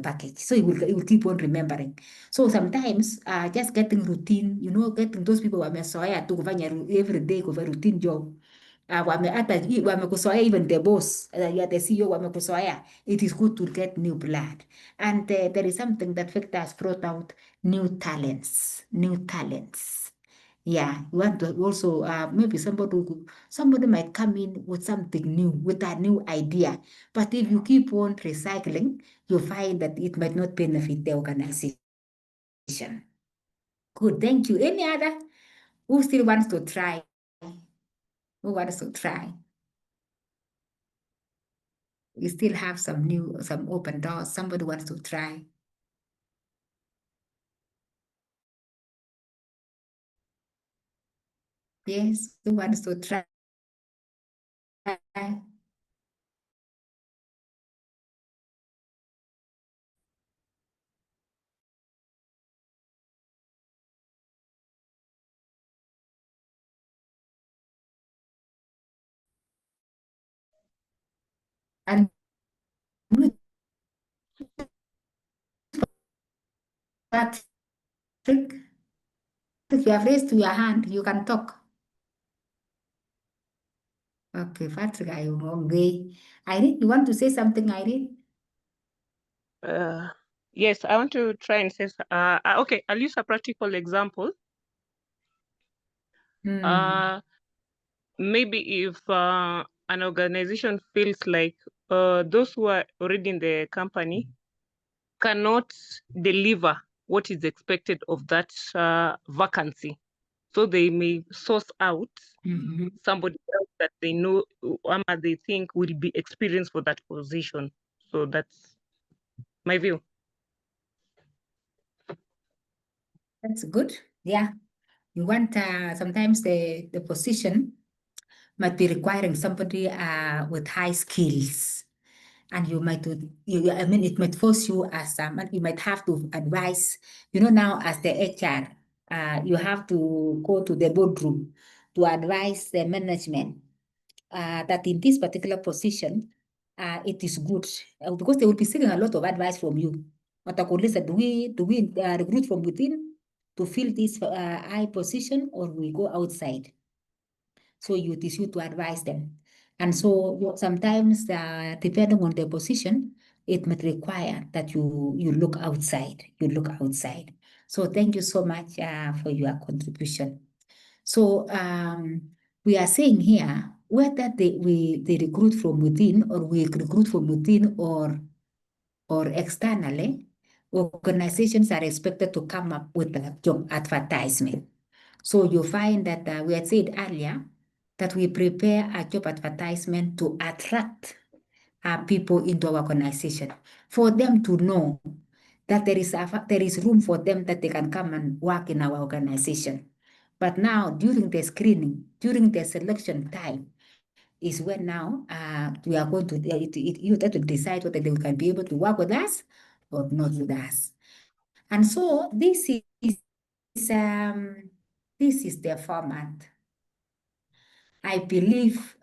package. So you will keep on remembering. So sometimes just getting routine, getting those people wamezoea tu kufanya every day kwa routine job. Wamekuzoea, even the boss, the CEO wamekuzoea. It is good to get new blood. And there is something that Victor has brought out, new talents. Yeah, you want to also maybe somebody might come in with something new, with a new idea. But if you keep on recycling, you find that it might not benefit the organization. Good, thank you. Any other? Who still wants to try? Who wants to try? We still have some open doors. Somebody wants to try. Yes, who wants to try? And Patrick, if you have raised your hand, you can talk. Okay, Patrick, I am hungry. Irene, you want to say something, Irene? Yes, I want to try and say, okay, I'll use a practical example. Maybe if an organization feels like those who are already in the company cannot deliver what is expected of that vacancy, so they may source out somebody else that they know they think will be experienced for that position. So that's my view. That's good. Yeah. You want sometimes the position might be requiring somebody with high skills. And you might, it might force you as you might have to advise, now as the HR, you have to go to the boardroom to advise the management that in this particular position, it is good because they will be seeking a lot of advice from you. Watakuuliza, do we recruit from within to fill this high position, or we go outside? So it is you to advise them. And so sometimes, depending on the position, it might require that you look outside. So thank you so much for your contribution. So we are saying here, whether they recruit from within, or we recruit from within or externally, organizations are expected to come up with a job advertisement. So you find that we had said earlier that we prepare a job advertisement to attract people into our organization, for them to know that there is room for them, that they can come and work in our organization. But now, during the screening, during the selection time, is when now we are going to, you have to decide whether they can be able to work with us or not with us. And so this is the format. I believe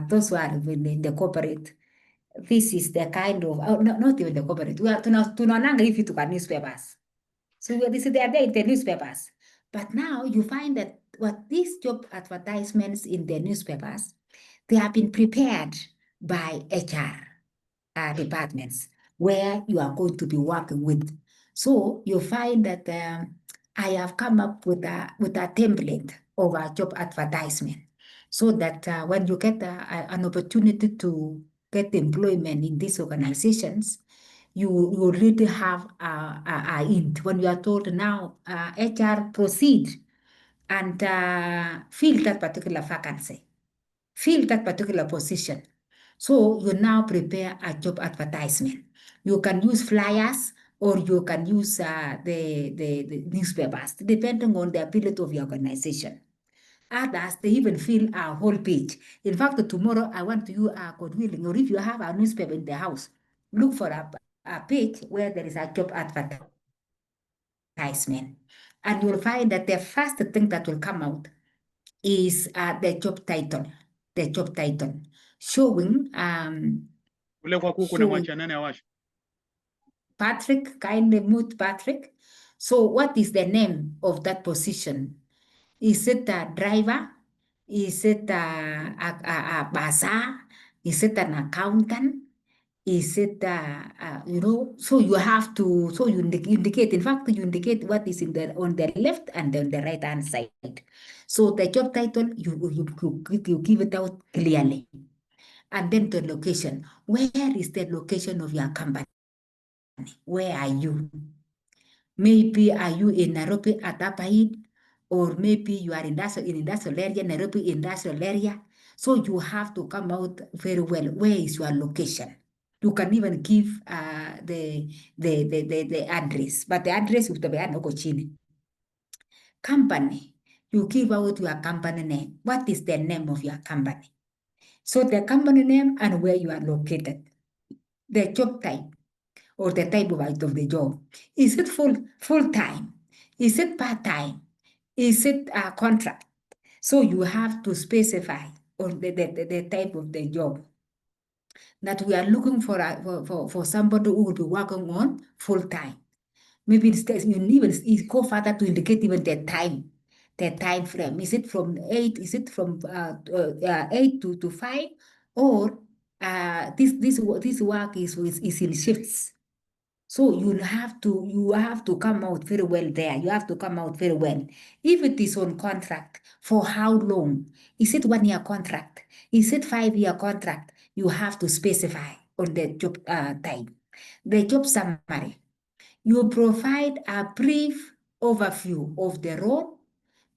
those who are in the corporate, this is the kind of, not even the corporate, we are tunaonanga hivi tu kwa newspapers. So they are there in the newspapers. But now you find that what these job advertisements in the newspapers, they have been prepared by HR departments where you are going to be working with. So you find that I have come up with a template of a job advertisement, so that when you get an opportunity to get employment in these organizations, you already have a hint. When you are told now, HR proceed and fill that particular vacancy, fill that particular position. So you now prepare a job advertisement. You can use flyers, or you can use the newspapers, depending on the ability of your organization. Others, they even fill a whole page. In fact, tomorrow I want you, God willing, or if you have a newspaper in the house, look for a page where there is a job advertisement. And you'll find that the first thing that will come out is the job title, showing Kule kwa kuku na mwacha nani awashe? Patrick, kindly mute Patrick. So what is the name of that position? Is it a driver? Is it a bazaar? Is it an accountant? Is it, so you have to, so you indicate, in fact, you indicate what is on the left and on the right hand side. So the job title, you give it out clearly. And then the location. Where is the location of your company? Where are you? Maybe are you in Nairobi at Upper Hill? Or maybe you are in industrial area, Nairobi industrial area. So you have to come out very well. Where is your location? You can even give the address, but the address is the company. You give out your company name. What is the name of your company? So the company name and where you are located. The job type or the type of the job. Is it full time? Is it part time? Is it a contract? So you have to specify on the type of the job that we are looking for somebody who will be working on full time. Maybe instead you even go further to indicate even the time frame. Is it from 8? Is it from 8 to 5? Or this work is in shifts. So you have to come out very well there. You have to come out very well. If it is on contract, for how long? Is it 1 year contract? Is it 5-year contract? You have to specify on the job type. The job summary. You provide a brief overview of the role,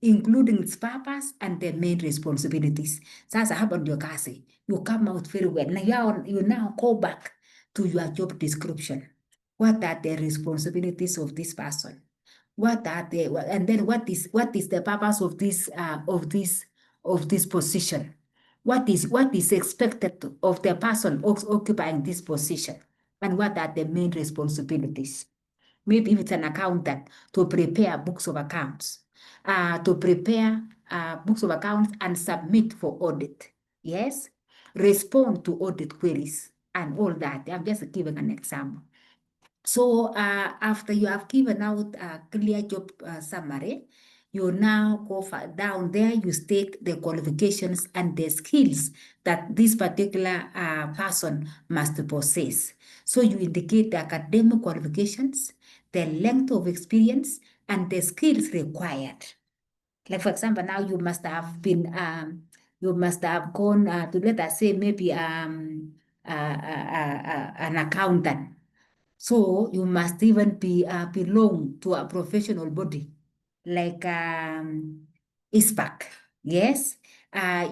including its purpose and the main responsibilities. Sasa hapa ndio kazi. You come out very well. Now you now go back to your job description. What are the responsibilities of this person? What are the, and then what is the purpose of this position? What is expected of the person occupying this position? And what are the main responsibilities? Maybe if it's an accountant, to prepare books of accounts, to prepare books of accounts and submit for audit. Yes, respond to audit queries and all that. I'm just giving an example. So after you have given out a clear job summary, you now go down there, you state the qualifications and the skills that this particular person must possess. So you indicate the academic qualifications, the length of experience, and the skills required. Like for example, now you must have been, you must have gone to, let us say, maybe an accountant. So you must even belong to a professional body like ISPAC. Yes,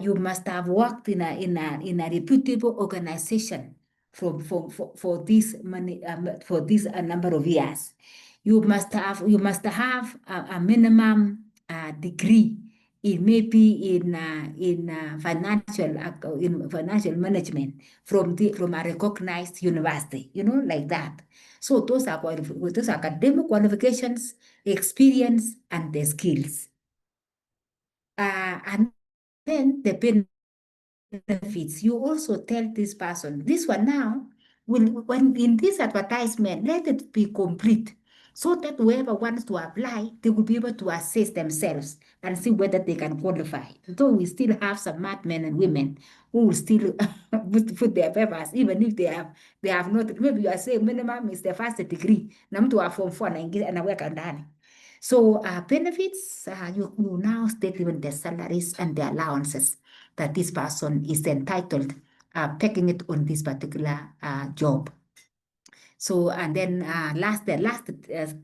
you must have worked in a reputable organization for this number of years. You must have a minimum degree in maybe in financial management from a recognized university, like that. So those are academic qualifications, experience, and the skills. And then the benefits. You also tell this person, this one now, when in this advertisement, let it be complete, so that whoever wants to apply, they will be able to assess themselves and see whether they can qualify. Though we still have some mad men and women who will still put their papers, even if they have not, maybe you are saying minimum is the first degree, na mtu wa form 4 anaweka ndani. So benefits, you now state even the salaries and the allowances that this person is entitled, taking it on this particular job. So, and then the last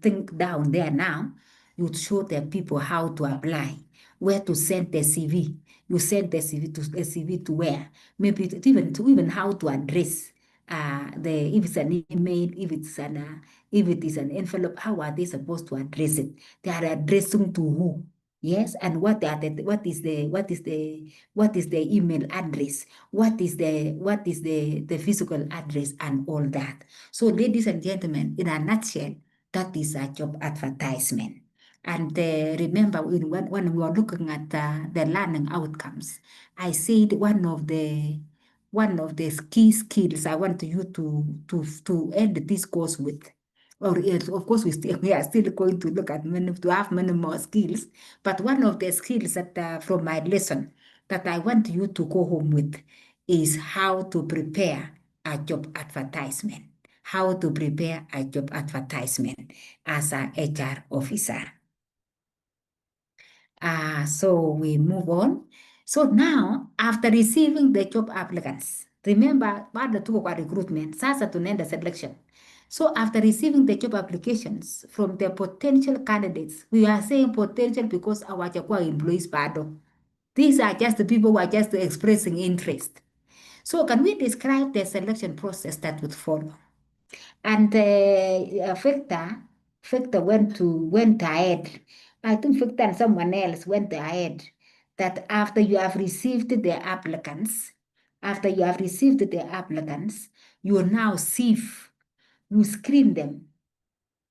thing down there now, you show the people how to apply, where to send the CV. You send the CV to where? Maybe even how to address if it's an email, if it is an envelope, how are they supposed to address it? They are addressing to who? Yes, and what is the email address? What is the physical address and all that? So, ladies and gentlemen, in a nutshell, that is a job advertisement. And remember, when we were looking at the learning outcomes, I said one of the one of the key skills I want you to end this course with. Or of course, we are still going to look at to have many more skills. But one of the skills that from my lesson that I want you to go home with is how to prepare a job advertisement. How to prepare a job advertisement as a HR officer. So we move on. So now, after receiving the job applicants, remember, baada tuko kwa recruitment, sasa tunaenda selection. So after receiving the job applications from the potential candidates, we are saying potential because hawajakuwa employees bado. These are just the people who are just expressing interest. So can we describe the selection process that would follow? And Victor went ahead. I think Victor and someone else went ahead that after you have received the applicants, you now sieve, you screen them.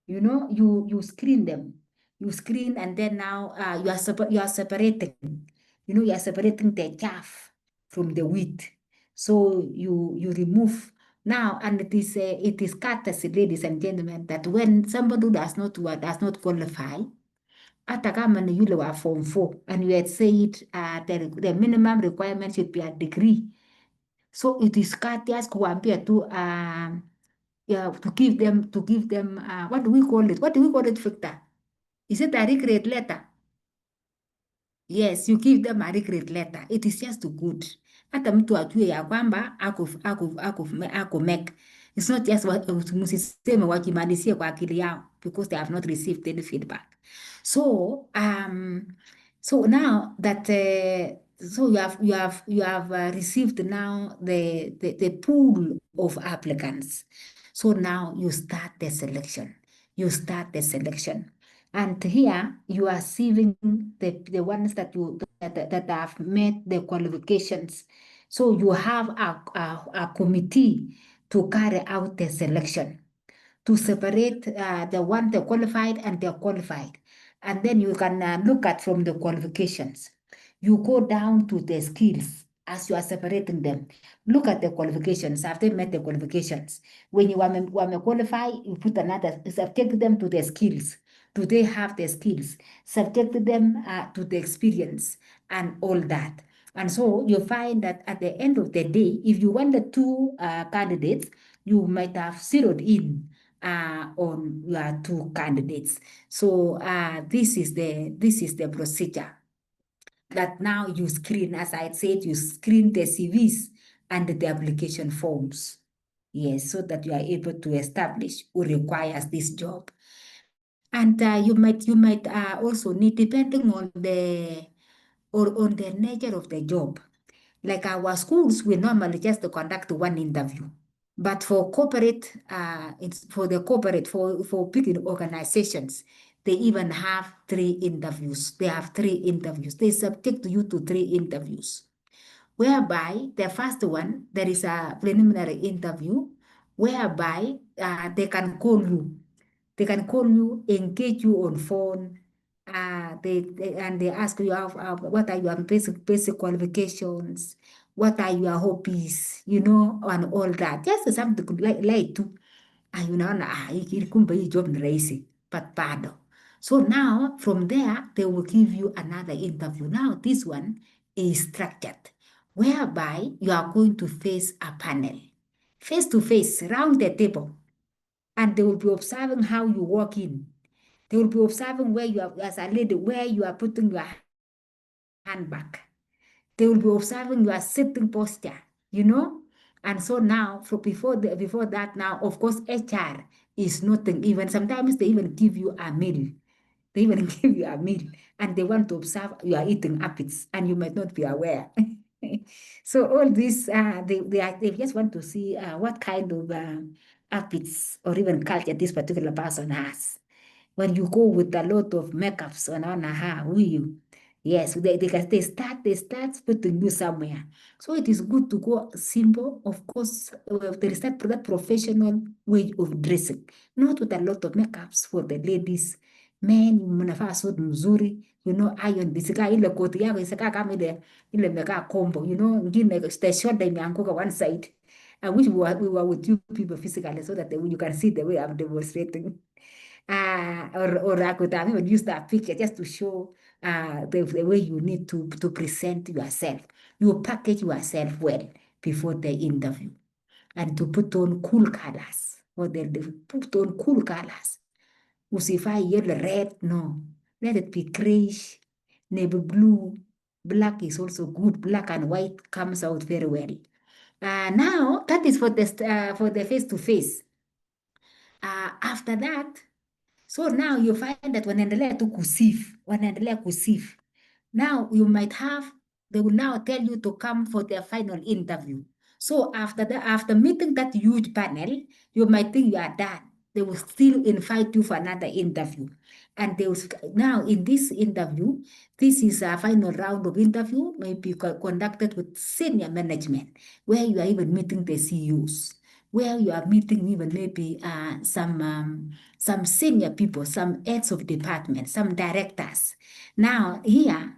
You know, you screen them. You screen and then now you are separating. You know, you are separating the chaff from the wheat. So you remove now, and it is courtesy, ladies and gentlemen, that when somebody does not qualify, hata kama ni yule wa form 4, and you had said the minimum requirement should be a degree. So it is courteous kuambia tu to give them what do we call it? What do we call it, Victor? Is it a regret letter? Yes, you give them a regret letter. It is just good. Hata mtu ajue ya kwamba ako make. It's not just msiseme wakimalizie kwa akili yao because they have not received any feedback. So so now that so you have received now the pool of applicants. So now you start the selection. And here you are receiving the ones that have met the qualifications. So you have a committee to carry out the selection, to separate the qualified and the qualified. And then you can look at from the qualifications. You go down to the skills as you are separating them. Look at the qualifications. Have they met the qualifications? When you want qualify, you put another, subject them to the skills. Do they have the skills? Subject them to the experience and all that. And so you find that at the end of the day, if you want the two candidates, you might have zeroed in on your two candidates. So this is the procedure that now you screen, as I said, you screen the CVs and the application forms. Yes, so that you are able to establish who requires this job. And you might also need, depending on the nature of the job. Like our schools, we normally just conduct one interview. But for corporate, for big organizations, they even have 3 interviews. They have 3 interviews. They subject you to 3 interviews, whereby the first one, there is a preliminary interview, whereby they can call you. They can call you, engage you on phone. They ask you what are your basic qualifications, what are your hobbies, you know, and all that. Just something like to, unaona kumbe hii job ni rahisi, but bado. So now from there they will give you another interview. Now this one is structured, whereby you are going to face a panel, face to face, round the table. And they will be observing how you walk in. They will be observing where you are, as a lady, where you are putting your hand back. They will be observing your sitting posture, you know? And so now, before that, now, of course, HR is nothing. Even sometimes they even give you a meal. They even give you a meal. And they want to observe you are eating appets, and you might not be aware. So all this, they just want to see what kind of habits or even culture this particular person has. When you go with a lot of makeups on her, who you? Yes, they start putting you somewhere. So it is good to go simple. Of course, there is that professional way of dressing, not with a lot of makeups for the ladies. men mnafaa suit mzuri, iron bisika ile koti yako isika kama ile imekaa kombo, ngine the shoulder imeanguka one side. I wish we were with you people physically so that you can see the way I'm demonstrating. Or I could have even used that picture just to show the way you need to present yourself. You package yourself well before the interview and to put on cool colors. Or they put on cool colors. Usifai yellow, red, no. Let it be grayish, navy blue. Black is also good. Black and white comes out very well. Now, that is for the face-to-face. After that, so now you find that wanaendelea kusieve. Now you might have, they will now tell you to come for their final interview. So after meeting that huge panel, you might think you are done. They will still invite you for another interview. And they will, now in this interview, this is a final round of interview, maybe conducted with senior management, where you are even meeting the CEOs, where you are meeting even maybe some senior people, some heads of department, some directors. Now here,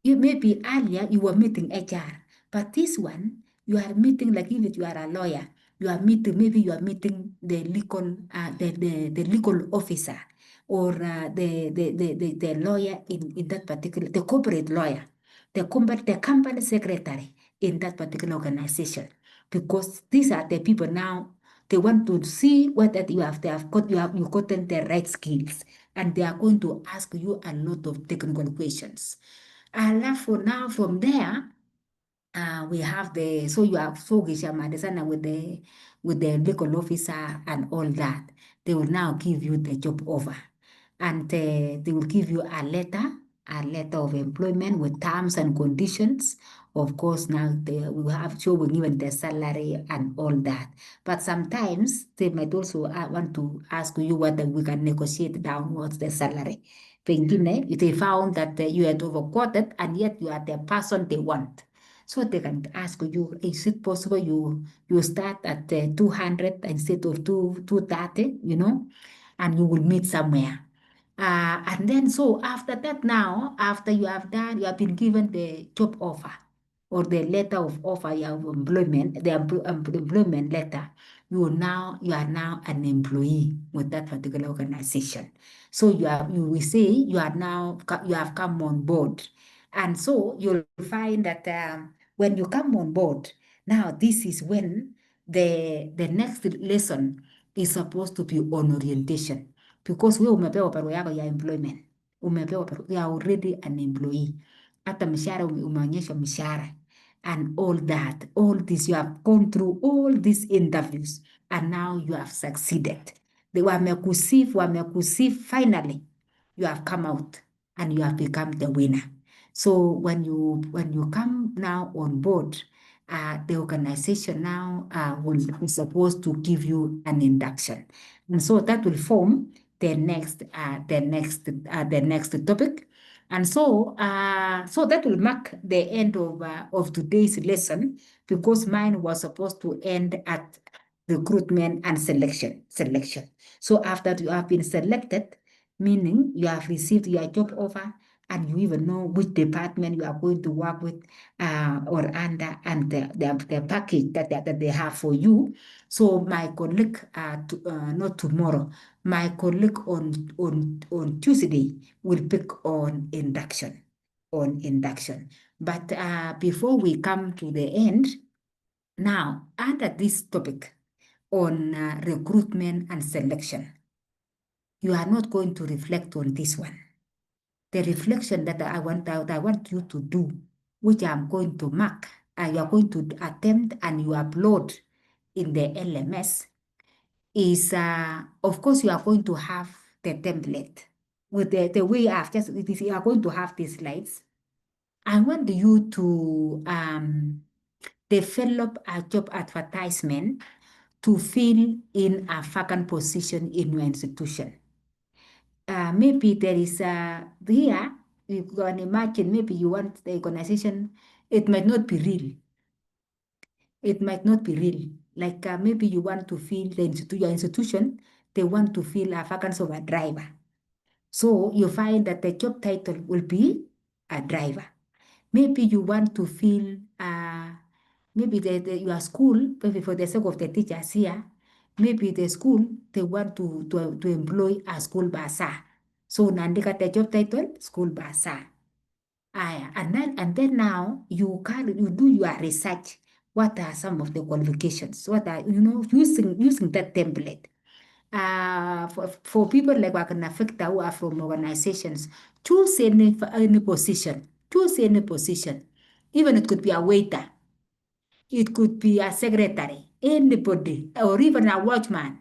you maybe earlier you were meeting HR, but this one you are meeting like if you are a lawyer, you are meeting, maybe you are meeting the legal the legal officer or the lawyer in that particular, the corporate lawyer, the company secretary in that particular organization, because these are the people now. They want to see whether you gotten the right skills, and they are going to ask you a lot of technical questions. And for now, from there, we have so you have Gishamadesana with the legal officer and all that. They will now give you the job offer, and they will give you a letter of employment with terms and conditions. Of course, now we will have showing even the salary and all that. But sometimes they might also want to ask you whether we can negotiate downwards the salary. If they found that you had overquoted and yet you are the person they want. So they can ask you, is it possible you start at 200 instead of 230, and you will meet somewhere. And then so after that now, after you have been given the job offer or the letter of offer of employment, the employment letter, you are now an employee with that particular organization. So you will say you have come on board. And so you'll find that when you come on board, now this is when the next lesson is supposed to be on orientation, because we umepewa barua yako ya employment, umepewa barua, you are already an employee, hata mshahara umeonyesha mshahara and all that, all this, you have gone through all these interviews and now you have succeeded. They wamekusieve, finally you have come out and you have become the winner. So when you come now on board, the organization now will be supposed to give you an induction, and so that will form the next topic, and so that will mark the end of today's lesson, because mine was supposed to end at recruitment and selection. So after you have been selected, meaning you have received your job offer and you even know which department you are going to work with or under, and the package that they have for you. So my colleague, not tomorrow, my colleague on Tuesday will pick on induction. But before we come to the end, now under this topic on recruitment and selection, you are not going to reflect on this one. The reflection that I want you to do, which I'm going to mark, you are going to attempt and you upload in the LMS, is, of course, you are going to have the template with the way I've just, you are going to have these slides. I want you to develop a job advertisement to fill in a vacant position in your institution. Maybe there is here, you can imagine, maybe you want the organization, it might not be real. It might not be real. Like maybe you want to fill your institution, they want to fill a vacancy of a driver. So you find that the job title will be a driver. Maybe you want to fill, maybe your school, maybe for the sake of the teachers here, maybe the school, they want to employ a school bursar. So unaandika the job title, school bursar. And then now you do your research. What are some of the qualifications? What are, using that template. For people like Wakanafekta who are from organizations, choose any position. Choose any position. Even it could be a waiter. It could be a secretary, anybody, or even a watchman.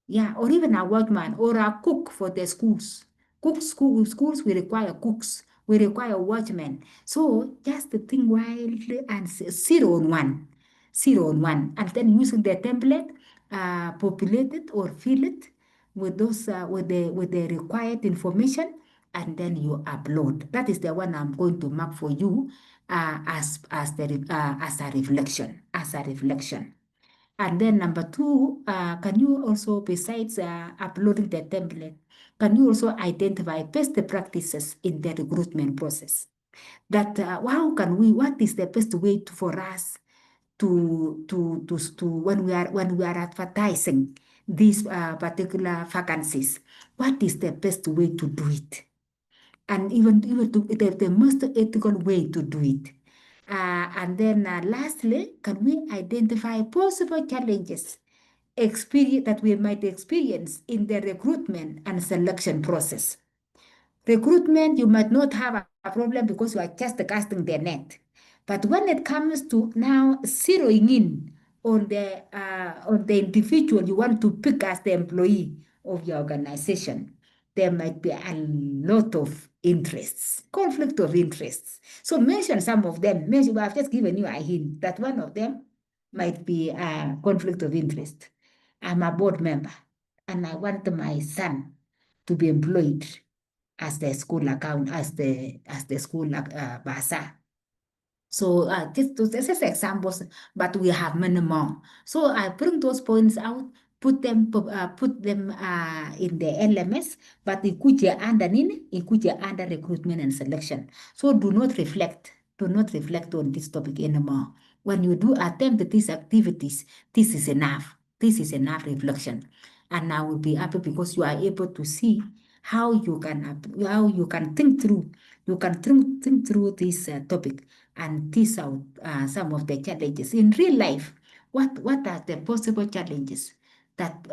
Yeah, or even a workman or a cook for the schools. Schools will require cooks, we require watchmen. So just think wildly and 0 on 1, 0 on 1, and then using the template, populate it or fill it with those with the required information, and then you upload. That is the one I'm going to mark for you as a reflection, And then number 2, can you also, besides uploading the template, can you also identify best practices in the recruitment process? That what is the best way for us to when we are advertising these particular vacancies? What is the best way to do it? And even the most ethical way to do it. And then lastly, can we identify possible challenges that we might experience in the recruitment and selection process? Recruitment, you might not have a problem because you are just casting the net. But when it comes to now zeroing in on the individual you want to pick as the employee of your organization, there might be a lot of interests, conflict of interests. So mention some of them. I've just given you a hint that one of them might be a conflict of interest. I'm a board member and I want my son to be employed as the school account, as the school bursar. So this is examples, but we have many more. So I bring those points out, put them in the LMS, but ikuja under nini, ikuja under recruitment and selection. So do not reflect on this topic anymore. When you do attempt these activities, this is enough. This is enough reflection, and I will be happy because you are able to see how you can think through. You can think through this topic and tease out some of the challenges in real life. What are the possible challenges that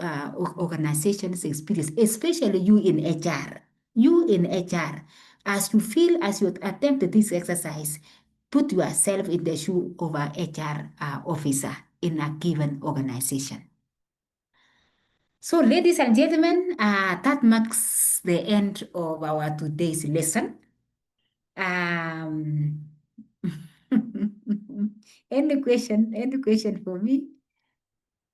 organizations experience, especially you in HR? You in HR, as you attempt this exercise, put yourself in the shoe of an HR officer in a given organization. So, ladies and gentlemen, that marks the end of our today's lesson. Any question for me?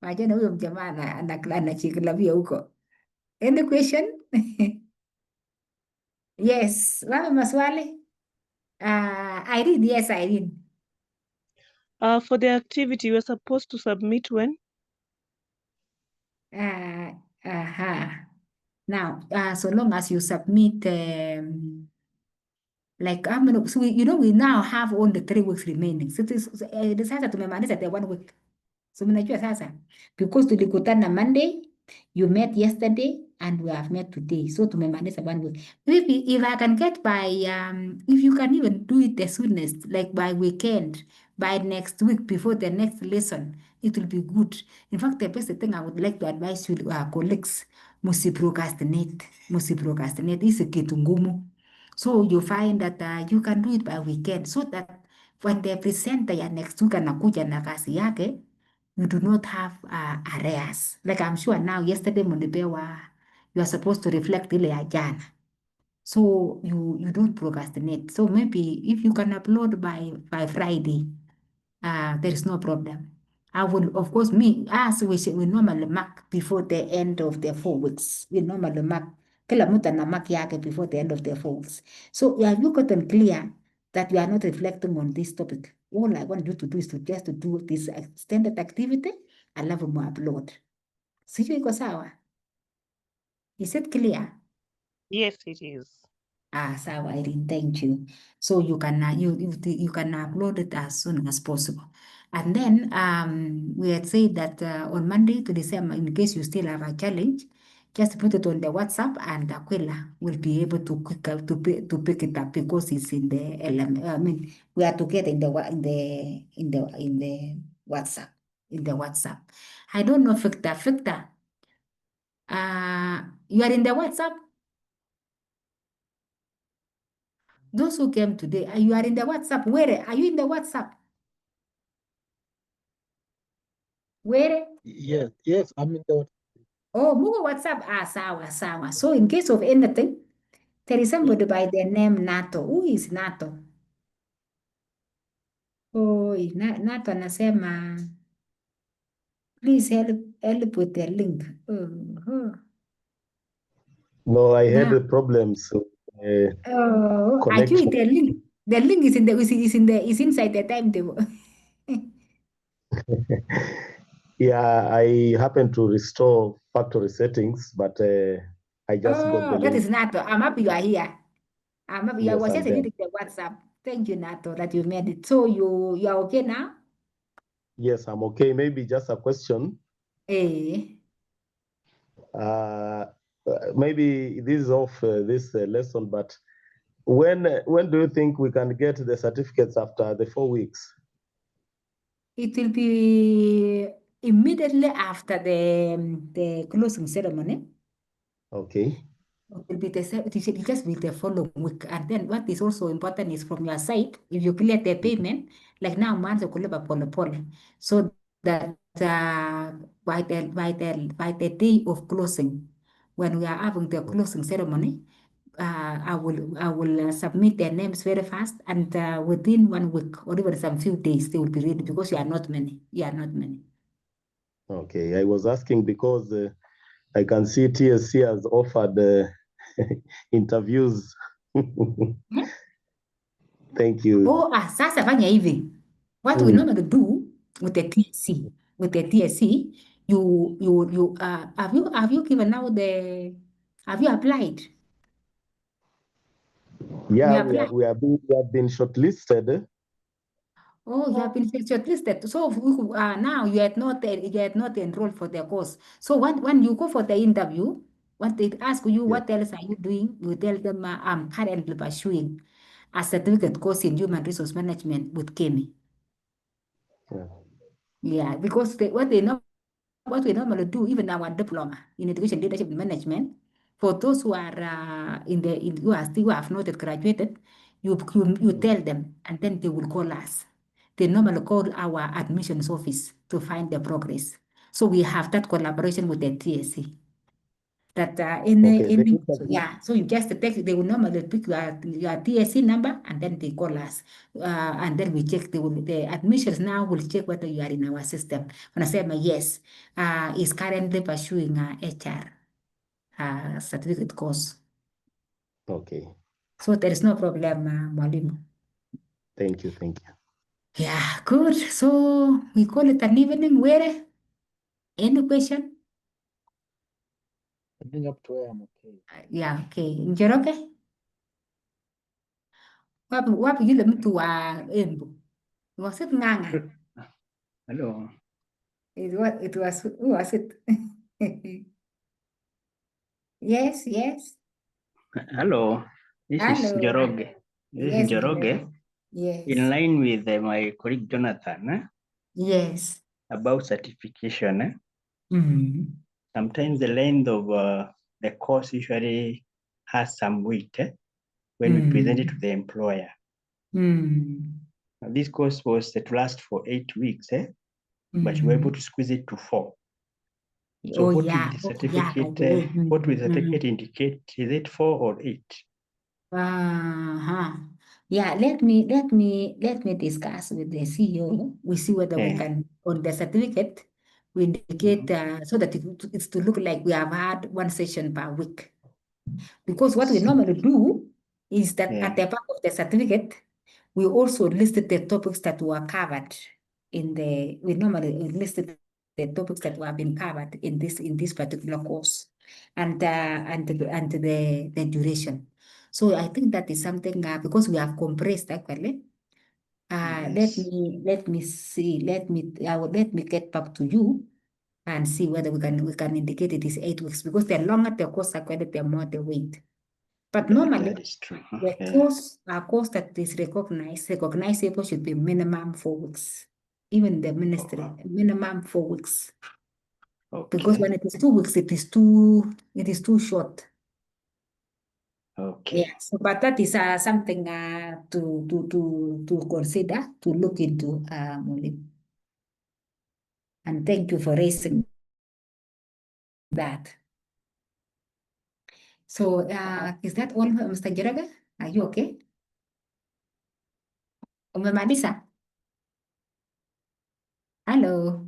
Wajana huyo mjamaa anachikilavia huko. Any question? Yes. Wapi maswali? Irene, yes, Irene. For the activity, we're supposed to submit when? Now, so long as you submit, like so we now have only 3 weeks remaining. So sasa tumemaliza the 1 week. So mnajua sasa, because tulikutana Monday, you met yesterday, and we have met today. So tumemaliza 1 week. Maybe if I can get by, if you can even do it the soonest, like by weekend, by next week, before the next lesson, it will be good. In fact, the best thing I would like to advise you, colleagues, msiprocrastinate. Hii kitu ngumu. So you find that you can do it by weekend, so that when the presenter ya next week anakuja na kazi yake, you do not have arrears. Like I'm sure now, yesterday mlipewa, you are supposed to reflect ile ya jana. So you don't procrastinate. So maybe if you can upload by Friday, there is no problem. I will, of course, as we normally mark before the end of the 4 weeks. We normally mark, kila mtu ana mark yake before the end of the 4 weeks. So have you gotten clear that we are not reflecting on this topic? All I want you to do is to do this extended activity, alafu mu upload. Sijui iko sawa? Is it clear? Yes, it is. Sawa, Irene, thank you. So you can you can upload it as soon as possible. And then we had said that on Monday to December, in case you still have a challenge, just put it on the WhatsApp and Aquila will be able to pick it up because it's in the element. I mean, we are together in the WhatsApp. In the WhatsApp. I don't know, Victor. Victor, you are in the WhatsApp? Those who came today, you are in the WhatsApp. Where are you in the WhatsApp? Where? Yes, I'm in the. Oh, Mugo WhatsApp. Sawa. So in case of anything, there is somebody by the name Nato. Who is Nato? Oh, Nato anasema, please help with the link. No, I had Now, problems. actually, Connection. the link is is inside the timetable. Yeah, I happened to restore factory settings, but I just got the That link. is Nato. I'm happy you are here. I Yes, was I'm just there. reading the WhatsApp. Thank you, Nato, that you made it. So you are okay now? Yes, I'm okay. Maybe just a question. Maybe this is off this lesson, but when do you think we can get the certificates after the 4 weeks? It will be immediately after the closing ceremony. Okay. It will be it will just be the following week. And then what is also important is from your side, if you clear the payment, like now, months of pole, so that by the day of closing, when we are having the closing ceremony, I will submit their names very fast, and within 1 week or even some few days, they will be ready because you are not many. Okay, I was asking because I can see TSC has offered interviews. Thank you. Sasa fanya hivi. What we normally do with the TSC, you have you given out have you applied? Yeah, You we have been shortlisted. Oh, you have been shortlisted. So now you had not enrolled for the course. So when you go for the interview, what they ask you, what else are you doing? You tell them, I'm currently pursuing a certificate course in human resource management with Kemi. Yeah, because what we normally do, even our diploma in education leadership and management, for those who are who have not yet graduated, you tell them, and then they will call us. They normally call our admissions office to find the progress. So we have that collaboration with the TSC. That so you just take, they will normally pick your TSC number and then they call us, and then we check the admissions now will check whether you are in our system. When I say yes, is currently pursuing HR certificate course. Okay. So there is no problem, Mwalimu. Thank you. Yeah, good. So we call it an evening. Where? Any question? I think up to where I'm okay. Yeah, okay. Njoroke? Wapi yule mtu wa Embu? Was it Nganga? Hello. It was, who was it? Yes. Hello. This is Hello. Njoroge. This is Njoroge. Yes. In line with my colleague Jonathan. Yes. About certification. Sometimes the length of the course usually has some weight when we present it to the employer. Now, this course was to last for 8 weeks, but we were able to squeeze it to 4. So what will the certificate? What will the certificate indicate? Is it 4 or 8? Yeah, let me discuss with the CEO. We see whether we can, on the certificate, we indicate so that it's to look like we have had 1 session per week. Because what we normally do is that at the back of the certificate, we also listed the topics that were covered we normally listed the topics that were being covered in this particular course. and the duration. So I think that is something because we have compressed actually. Let me see. Let me get back to you and see whether we can indicate it is 8 weeks, because the longer the course actually, the more the weight. But normally, That is true. the course that is recognizable should be minimum 4 weeks. Even the ministry, minimum 4 weeks. Because when it is 2 weeks, it is too short. Okay. Yeah. So, but that is something to consider, to look into, Molly. And thank you for raising that. So, is that all, Mr. Jeraga? Are you okay? Umemaliza? Hello.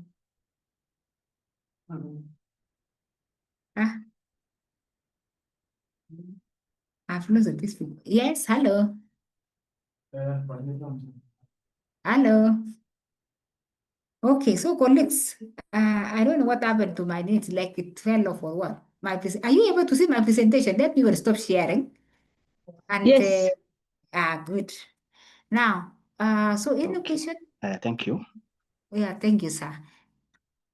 I've lost this. Yes, hello. Hello. Okay, so colleagues, I don't know what happened to my needs, like it fell off or what. Are you able to see my presentation? Let me stop sharing. And Yes. good. Now, so any question? Thank you. Yeah, thank you, sir.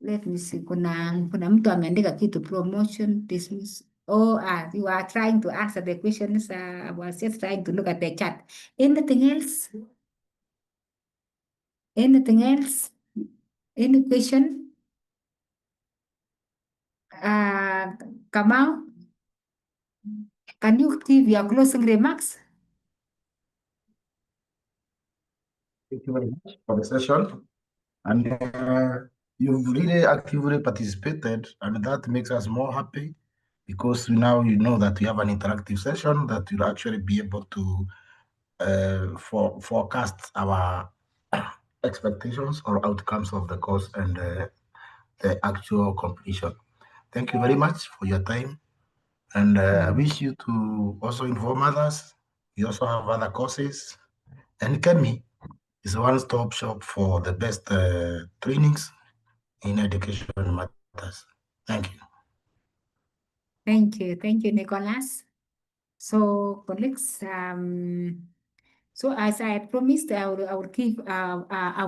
Let me see. Kuna mtu ameandika kitu promotion dismiss. Oh, you are trying to answer the questions. I was just trying to look at the chat. Anything else? Anything else? Any question? Kamau, can you give your closing remarks? Thank you very much for the session. And you've really actively participated, and that makes us more happy, because now you know that we have an interactive session that will actually be able to forecast our expectations or outcomes of the course and the actual completion. Thank you very much for your time. And I wish you to also inform others. We also have other courses. And Kemi is a one-stop shop for the best trainings in education matters. Thank you. Thank you. Thank you, Nicholas. So, colleagues, so as I had promised, I will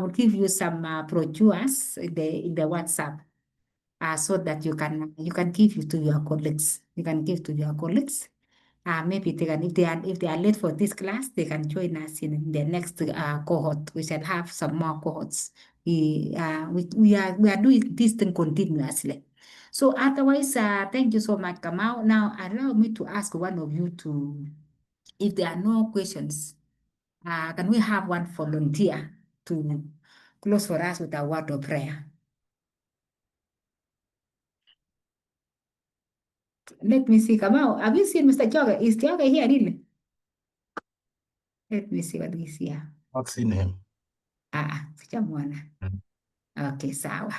give you some brochures in the WhatsApp, so that you can give it to your colleagues. You can give to your colleagues. Maybe they can, if they are late for this class, they can join us in the next cohort. We shall have some more cohorts. We are doing this thing continuously. So otherwise, thank you so much, Kamau. Now allow me to ask one of you to, if there are no questions, can we have one volunteer to close for us with a word of prayer? Let me see, Kamau. Have you seen Mr. Joga? Is Joga here really? Let me see what is here. Not seen him. Sijamwona. Okay, sawa.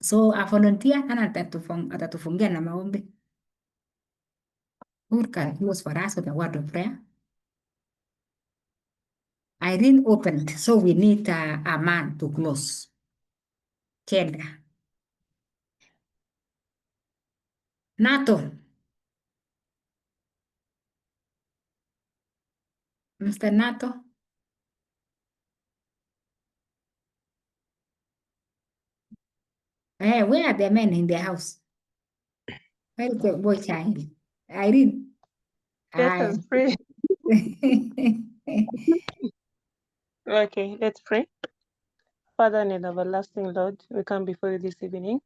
So a volunteer atatufungia na maombi. Who can close for us with a word of prayer? Irene opened, so we need a man to close. Kendra. Nato. Mr. Nato. Where are the men in the house? Where is the boy child? Irene. Let us pray. Okay, let's pray. Father and everlasting Lord, we come before you this evening.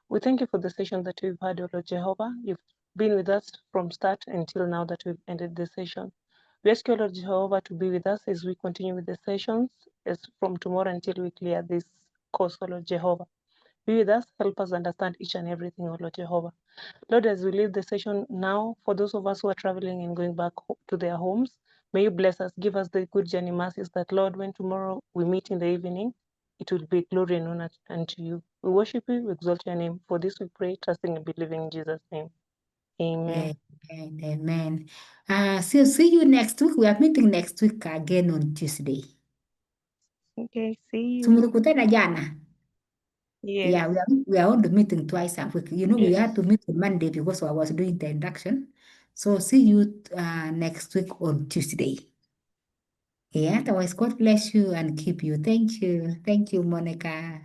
We thank you for the session that we've had, O Lord Jehovah. You've been with us from start until now that we've ended the session. We ask you, Lord Jehovah, to be with us as we continue with the sessions, as from tomorrow until we clear this course, O Lord Jehovah. Be with us, help us understand each and everything, O Lord Jehovah. Lord, as we leave the session now, for those of us who are traveling and going back to their homes, may you bless us, give us the good journey mercies that, Lord, when tomorrow we meet in the evening, it will be glory and honor unto you. We worship you, we exalt your name. For this we pray, trusting and believing in Jesus' name. Amen. Amen. So see you next week. We are meeting next week again on Tuesday. Okay, see you. Tumekutana jana. Yeah, Yes. we are only meeting twice a week. You know, we Yes. had to meet on Monday because I was doing the induction. So see you next week on Tuesday. Yeah, otherwise, God bless you and keep you. Thank you. Thank you, Monica.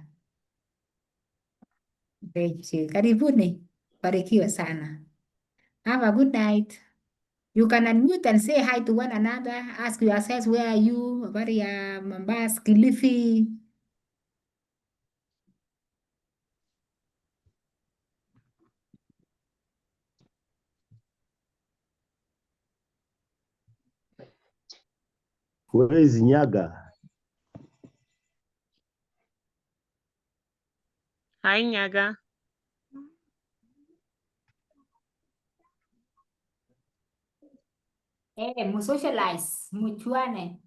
Thank you. Karibuni. Barikiwa sana. Have a good night. You can unmute and say hi to one another. Ask yourselves, where are you? Habari ya Mombasa, Kilifi. Where is Nyaga? Hi, Nyaga. Musocialize, muchuane.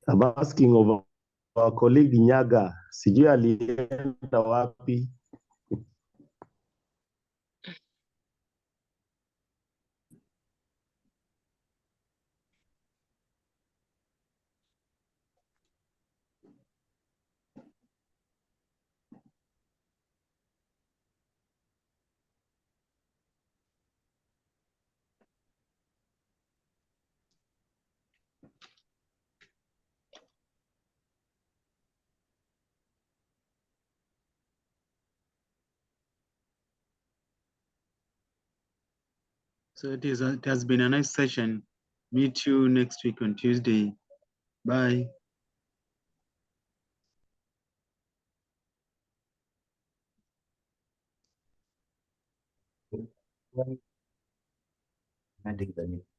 I'm asking of our colleague Nyaga. Sijui alienda wapi? So it has been a nice session. Meet you next week on Tuesday. Bye. Ending the meeting.